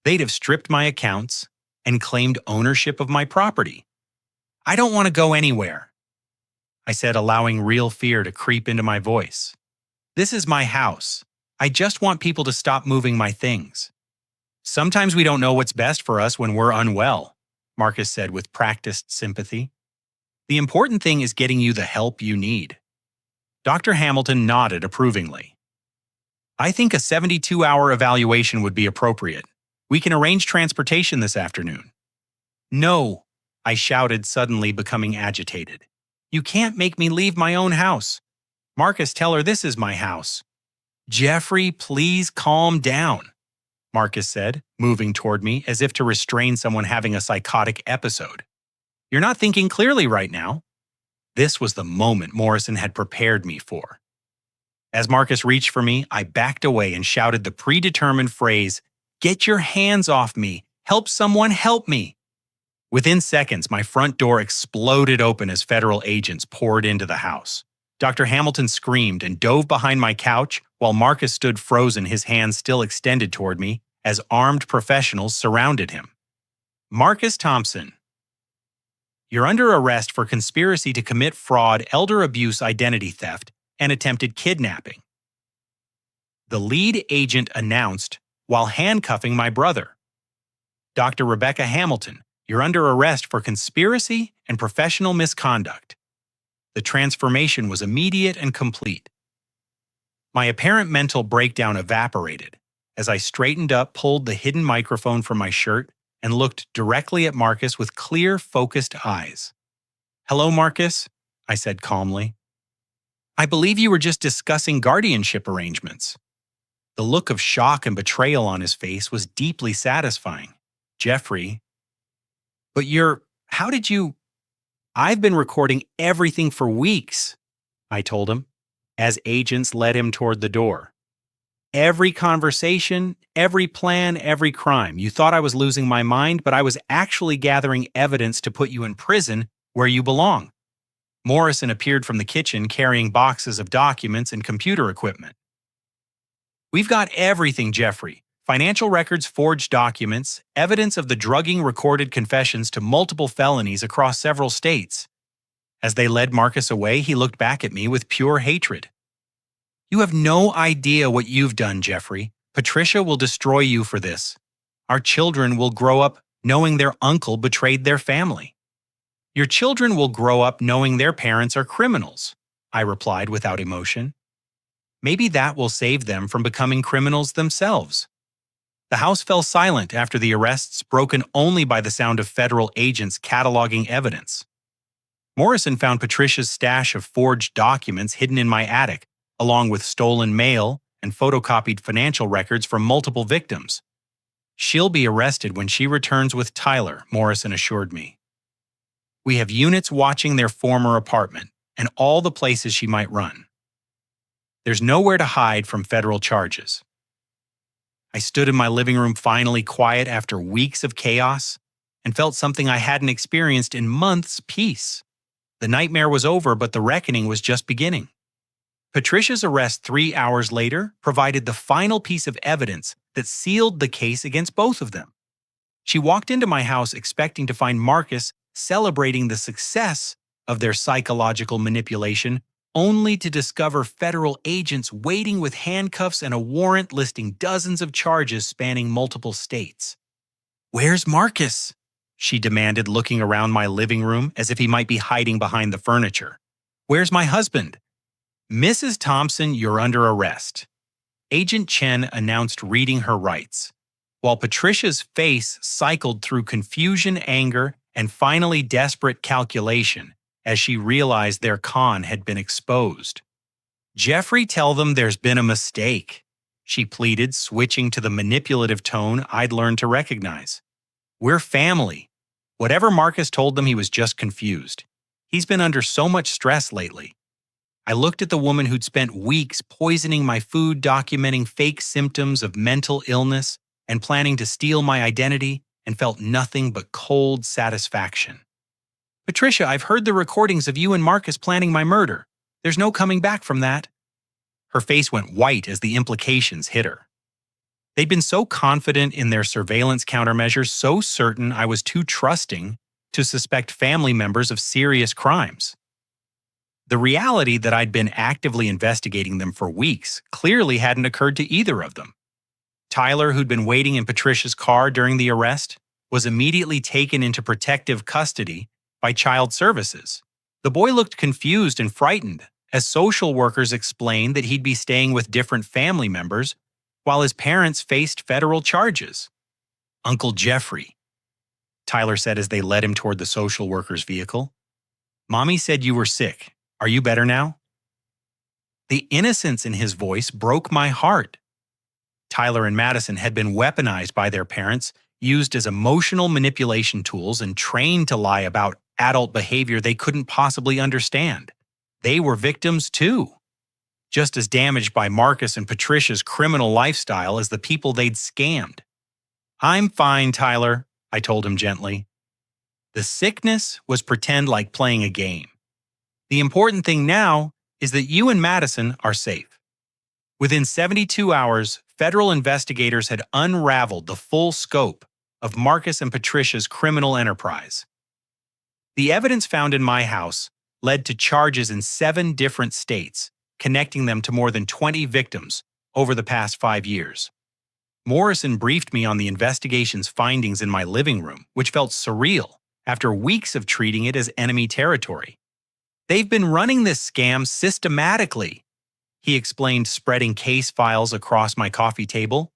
they'd have stripped my accounts and claimed ownership of my property. "I don't want to go anywhere," I said, allowing real fear to creep into my voice. "This is my house. I just want people to stop moving my things." "Sometimes we don't know what's best for us when we're unwell," Marcus said with practiced sympathy. "The important thing is getting you the help you need." Dr. Hamilton nodded approvingly. "I think a 72-hour evaluation would be appropriate. We can arrange transportation this afternoon." "No," I shouted, suddenly becoming agitated. "You can't make me leave my own house. Marcus, tell her this is my house." "Jeffrey, please calm down," Marcus said, moving toward me as if to restrain someone having a psychotic episode. "You're not thinking clearly right now." This was the moment Morrison had prepared me for. As Marcus reached for me, I backed away and shouted the predetermined phrase, "Get your hands off me! Help someone help me!" Within seconds, my front door exploded open as federal agents poured into the house. Dr. Hamilton screamed and dove behind my couch, while Marcus stood frozen, his hands still extended toward me, as armed professionals surrounded him. Marcus Thompson, you're under arrest for conspiracy to commit fraud, elder abuse, identity theft, and attempted kidnapping, the lead agent announced while handcuffing my brother. Dr. Rebecca Hamilton, you're under arrest for conspiracy and professional misconduct. The transformation was immediate and complete. My apparent mental breakdown evaporated as I straightened up, pulled the hidden microphone from my shirt, and looked directly at Marcus with clear, focused eyes. "Hello, Marcus," I said calmly. "I believe you were just discussing guardianship arrangements." The look of shock and betrayal on his face was deeply satisfying. "Jeffrey, but how did you—" "I've been recording everything for weeks," I told him, as agents led him toward the door. "Every conversation, every plan, every crime. You thought I was losing my mind, but I was actually gathering evidence to put you in prison where you belong." Morrison appeared from the kitchen carrying boxes of documents and computer equipment. "We've got everything, Jeffrey. Financial records, forged documents, evidence of the drugging, recorded confessions to multiple felonies across several states." As they led Marcus away, he looked back at me with pure hatred. "You have no idea what you've done, Jeffrey. Patricia will destroy you for this. Our children will grow up knowing their uncle betrayed their family." "Your children will grow up knowing their parents are criminals," I replied without emotion. "Maybe that will save them from becoming criminals themselves." The house fell silent after the arrests, broken only by the sound of federal agents cataloging evidence. Morrison found Patricia's stash of forged documents hidden in my attic, along with stolen mail and photocopied financial records from multiple victims. "She'll be arrested when she returns with Tyler," Morrison assured me. "We have units watching their former apartment and all the places she might run. There's nowhere to hide from federal charges." I stood in my living room, finally quiet after weeks of chaos, and felt something I hadn't experienced in months: peace. The nightmare was over, but the reckoning was just beginning. Patricia's arrest 3 hours later provided the final piece of evidence that sealed the case against both of them. She walked into my house expecting to find Marcus celebrating the success of their psychological manipulation, only to discover federal agents waiting with handcuffs and a warrant listing dozens of charges spanning multiple states. "Where's Marcus?" she demanded, looking around my living room as if he might be hiding behind the furniture. "Where's my husband?" "Mrs. Thompson, you're under arrest," Agent Chen announced, reading her rights, while Patricia's face cycled through confusion, anger, and finally desperate calculation as she realized their con had been exposed. "Jeffrey, tell them there's been a mistake," she pleaded, switching to the manipulative tone I'd learned to recognize. "We're family." Whatever Marcus told them, he was just confused. He's been under so much stress lately. I looked at the woman who'd spent weeks poisoning my food, documenting fake symptoms of mental illness, and planning to steal my identity, and felt nothing but cold satisfaction. "Patricia, I've heard the recordings of you and Marcus planning my murder. There's no coming back from that." Her face went white as the implications hit her. They'd been so confident in their surveillance countermeasures, so certain I was too trusting to suspect family members of serious crimes. The reality that I'd been actively investigating them for weeks clearly hadn't occurred to either of them. Tyler, who'd been waiting in Patricia's car during the arrest, was immediately taken into protective custody by Child Services. The boy looked confused and frightened as social workers explained that he'd be staying with different family members while his parents faced federal charges. "Uncle Jeffrey," Tyler said as they led him toward the social worker's vehicle. "Mommy said you were sick. Are you better now?" The innocence in his voice broke my heart. Tyler and Madison had been weaponized by their parents, used as emotional manipulation tools, and trained to lie about adult behavior they couldn't possibly understand. They were victims too, just as damaged by Marcus and Patricia's criminal lifestyle as the people they'd scammed. "I'm fine, Tyler," I told him gently. "The sickness was pretend, like playing a game. The important thing now is that you and Madison are safe." Within 72 hours, federal investigators had unraveled the full scope of Marcus and Patricia's criminal enterprise. The evidence found in my house led to charges in 7 different states, connecting them to more than 20 victims over the past 5 years. Morrison briefed me on the investigation's findings in my living room, which felt surreal after weeks of treating it as enemy territory. "They've been running this scam systematically," he explained, spreading case files across my coffee table.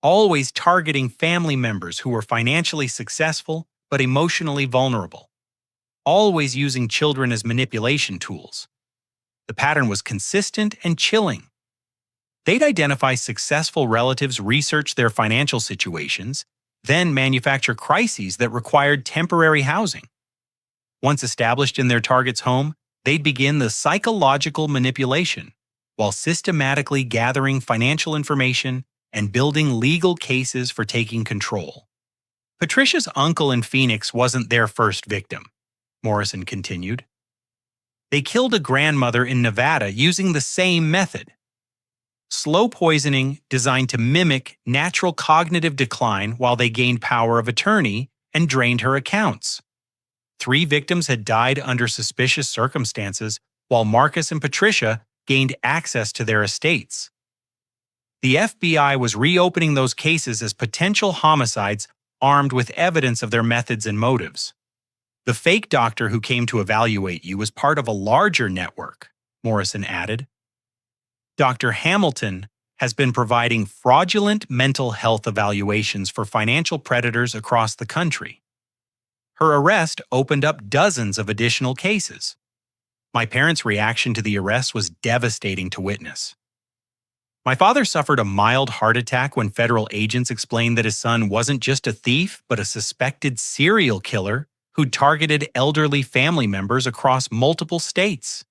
"Always targeting family members who were financially successful but emotionally vulnerable. Always using children as manipulation tools. The pattern was consistent and chilling. They'd identify successful relatives, research their financial situations, then manufacture crises that required temporary housing. Once established in their target's home, they'd begin the psychological manipulation, while systematically gathering financial information and building legal cases for taking control. Patricia's uncle in Phoenix wasn't their first victim," Morrison continued. "They killed a grandmother in Nevada using the same method. Slow poisoning designed to mimic natural cognitive decline while they gained power of attorney and drained her accounts. 3 victims had died under suspicious circumstances, while Marcus and Patricia gained access to their estates. The FBI was reopening those cases as potential homicides armed with evidence of their methods and motives. The fake doctor who came to evaluate you was part of a larger network," Morrison added. "Dr. Hamilton has been providing fraudulent mental health evaluations for financial predators across the country. Her arrest opened up dozens of additional cases. My parents' reaction to the arrest was devastating to witness. My father suffered a mild heart attack when federal agents explained that his son wasn't just a thief, but a suspected serial killer who targeted elderly family members across multiple states.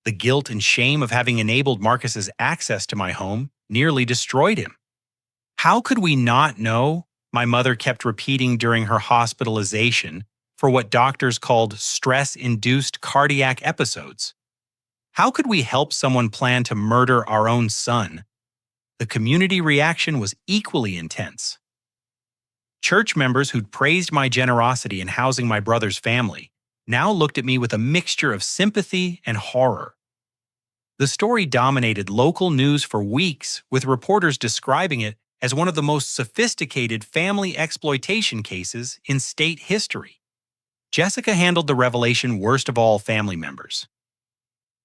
The guilt and shame of having enabled Marcus's access to my home nearly destroyed him. How could we not know?" my mother kept repeating during her hospitalization for what doctors called stress-induced cardiac episodes. "How could we help someone plan to murder our own son?" The community reaction was equally intense. Church members who'd praised my generosity in housing my brother's family now looked at me with a mixture of sympathy and horror. The story dominated local news for weeks, with reporters describing it as one of the most sophisticated family exploitation cases in state history. Jessica handled the revelation worst of all family members.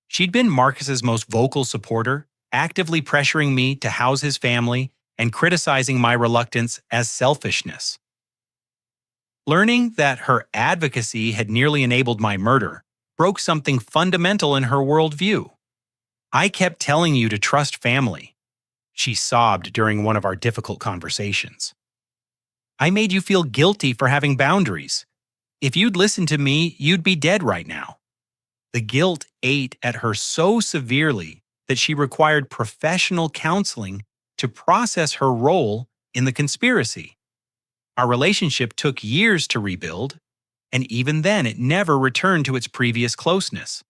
She'd been Marcus's most vocal supporter, actively pressuring me to house his family and criticizing my reluctance as selfishness. Learning that her advocacy had nearly enabled my murder broke something fundamental in her worldview. "I kept telling you to trust family," she sobbed during one of our difficult conversations. "I made you feel guilty for having boundaries. If you'd listened to me, you'd be dead right now." The guilt ate at her so severely that she required professional counseling to process her role in the conspiracy. Our relationship took years to rebuild, and even then it never returned to its previous closeness.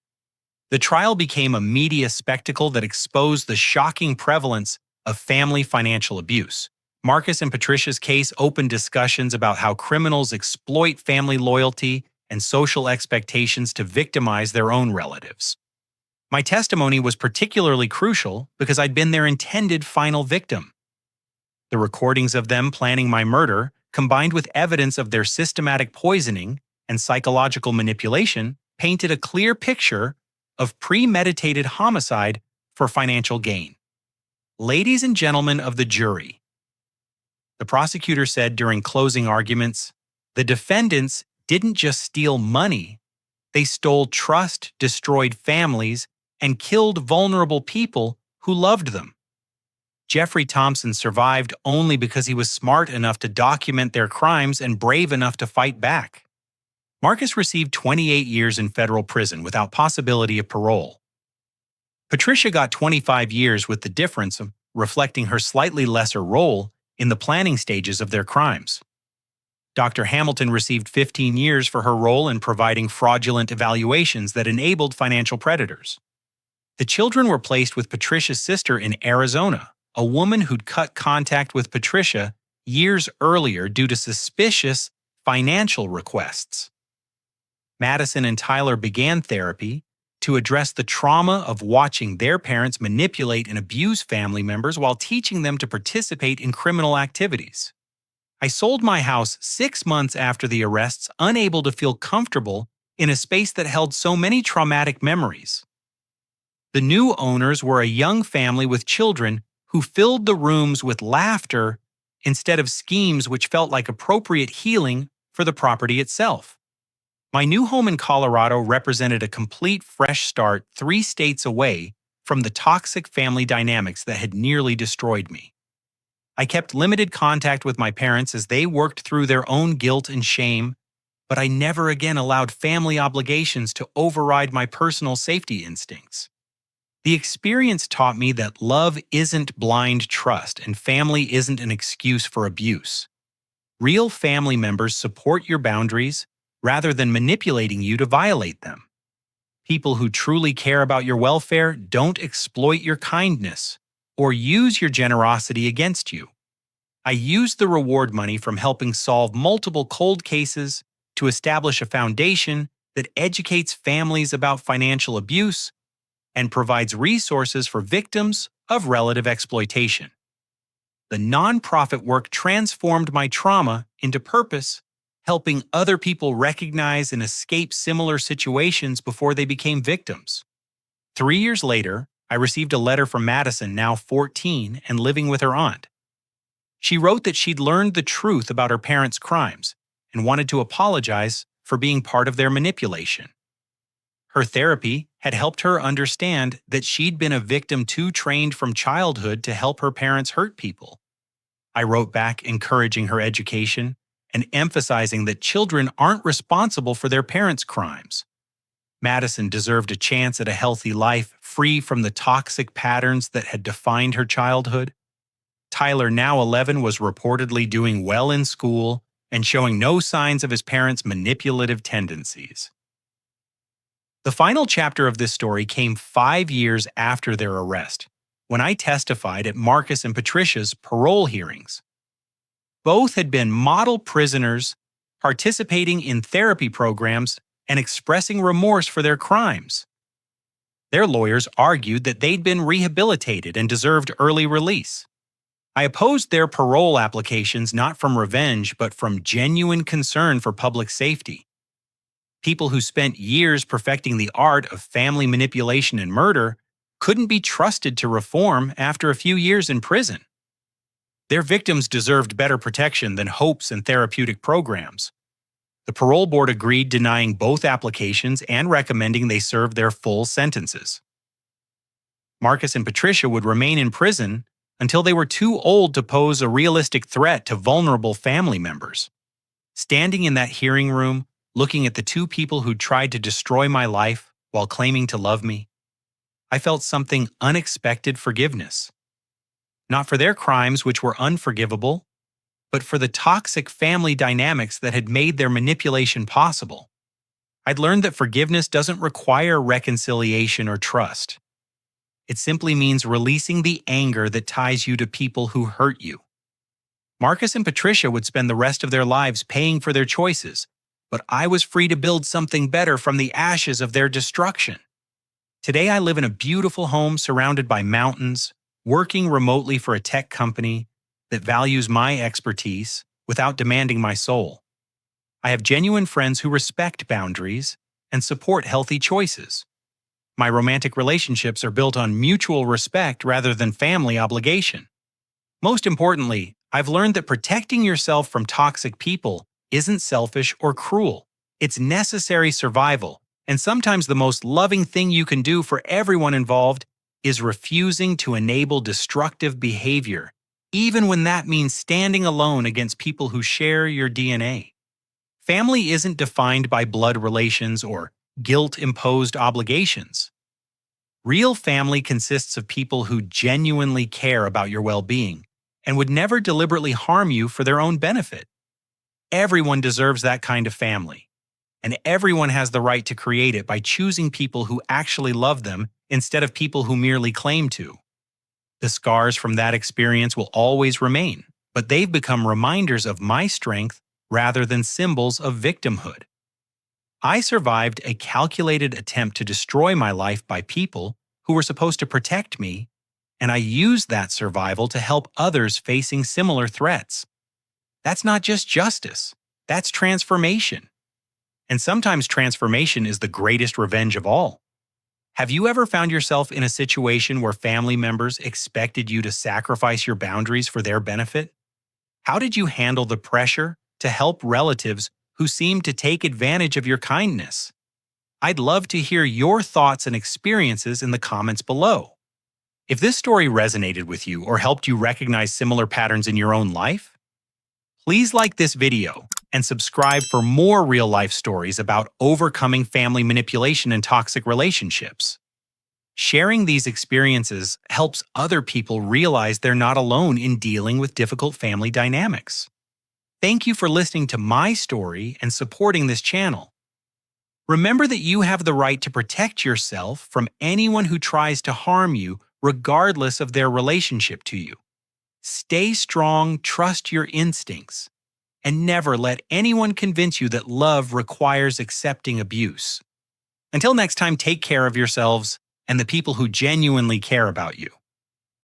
The trial became a media spectacle that exposed the shocking prevalence of family financial abuse. Marcus and Patricia's case opened discussions about how criminals exploit family loyalty and social expectations to victimize their own relatives. My testimony was particularly crucial because I'd been their intended final victim. The recordings of them planning my murder, combined with evidence of their systematic poisoning and psychological manipulation, painted a clear picture of premeditated homicide for financial gain. "Ladies and gentlemen of the jury," the prosecutor said during closing arguments, "the defendants didn't just steal money, they stole trust, destroyed families, and killed vulnerable people who loved them. Jeffrey Thompson survived only because he was smart enough to document their crimes and brave enough to fight back." Marcus received 28 years in federal prison without possibility of parole. Patricia got 25 years, with the difference reflecting her slightly lesser role in the planning stages of their crimes. Dr. Hamilton received 15 years for her role in providing fraudulent evaluations that enabled financial predators. The children were placed with Patricia's sister in Arizona, a woman who'd cut contact with Patricia years earlier due to suspicious financial requests. Madison and Tyler began therapy to address the trauma of watching their parents manipulate and abuse family members while teaching them to participate in criminal activities. I sold my house 6 months after the arrests, unable to feel comfortable in a space that held so many traumatic memories. The new owners were a young family with children who filled the rooms with laughter instead of schemes which felt like appropriate healing for the property itself. My new home in Colorado represented a complete fresh start 3 states away from the toxic family dynamics that had nearly destroyed me. I kept limited contact with my parents as they worked through their own guilt and shame, but I never again allowed family obligations to override my personal safety instincts. The experience taught me that love isn't blind trust and family isn't an excuse for abuse. Real family members support your boundaries rather than manipulating you to violate them. People who truly care about your welfare don't exploit your kindness or use your generosity against you. I used the reward money from helping solve multiple cold cases to establish a foundation that educates families about financial abuse and provides resources for victims of relative exploitation. The nonprofit work transformed my trauma into purpose, helping other people recognize and escape similar situations before they became victims. 3 years later, I received a letter from Madison, now 14 and living with her aunt. She wrote that she'd learned the truth about her parents' crimes and wanted to apologize for being part of their manipulation. Her therapy had helped her understand that she'd been a victim too trained from childhood to help her parents hurt people. I wrote back encouraging her education and emphasizing that children aren't responsible for their parents' crimes. Madison deserved a chance at a healthy life free from the toxic patterns that had defined her childhood. Tyler, now 11, was reportedly doing well in school and showing no signs of his parents' manipulative tendencies. The final chapter of this story came 5 years after their arrest, when I testified at Marcus and Patricia's parole hearings. Both had been model prisoners, participating in therapy programs and expressing remorse for their crimes. Their lawyers argued that they'd been rehabilitated and deserved early release. I opposed their parole applications not from revenge but from genuine concern for public safety. People who spent years perfecting the art of family manipulation and murder couldn't be trusted to reform after a few years in prison. Their victims deserved better protection than hopes and therapeutic programs. The parole board agreed, denying both applications and recommending they serve their full sentences. Marcus and Patricia would remain in prison until they were too old to pose a realistic threat to vulnerable family members. Standing in that hearing room, looking at the 2 people who tried to destroy my life while claiming to love me, I felt something unexpected forgiveness. Not for their crimes, which were unforgivable, but for the toxic family dynamics that had made their manipulation possible. I'd learned that forgiveness doesn't require reconciliation or trust. It simply means releasing the anger that ties you to people who hurt you. Marcus and Patricia would spend the rest of their lives paying for their choices, but I was free to build something better from the ashes of their destruction. Today I live in a beautiful home surrounded by mountains, working remotely for a tech company that values my expertise without demanding my soul. I have genuine friends who respect boundaries and support healthy choices. My romantic relationships are built on mutual respect rather than family obligation. Most importantly, I've learned that protecting yourself from toxic people isn't selfish or cruel. It's necessary survival, and sometimes the most loving thing you can do for everyone involved is refusing to enable destructive behavior, even when that means standing alone against people who share your DNA. Family isn't defined by blood relations or guilt-imposed obligations. Real family consists of people who genuinely care about your well-being and would never deliberately harm you for their own benefit. Everyone deserves that kind of family, and everyone has the right to create it by choosing people who actually love them instead of people who merely claim to. The scars from that experience will always remain, but they've become reminders of my strength rather than symbols of victimhood. I survived a calculated attempt to destroy my life by people who were supposed to protect me, and I used that survival to help others facing similar threats. That's not just justice, that's transformation. And sometimes transformation is the greatest revenge of all. Have you ever found yourself in a situation where family members expected you to sacrifice your boundaries for their benefit? How did you handle the pressure to help relatives who seemed to take advantage of your kindness? I'd love to hear your thoughts and experiences in the comments below. If this story resonated with you or helped you recognize similar patterns in your own life, please like this video and subscribe for more real-life stories about overcoming family manipulation and toxic relationships. Sharing these experiences helps other people realize they're not alone in dealing with difficult family dynamics. Thank you for listening to my story and supporting this channel. Remember that you have the right to protect yourself from anyone who tries to harm you, regardless of their relationship to you. Stay strong, trust your instincts, and never let anyone convince you that love requires accepting abuse. Until next time, take care of yourselves and the people who genuinely care about you.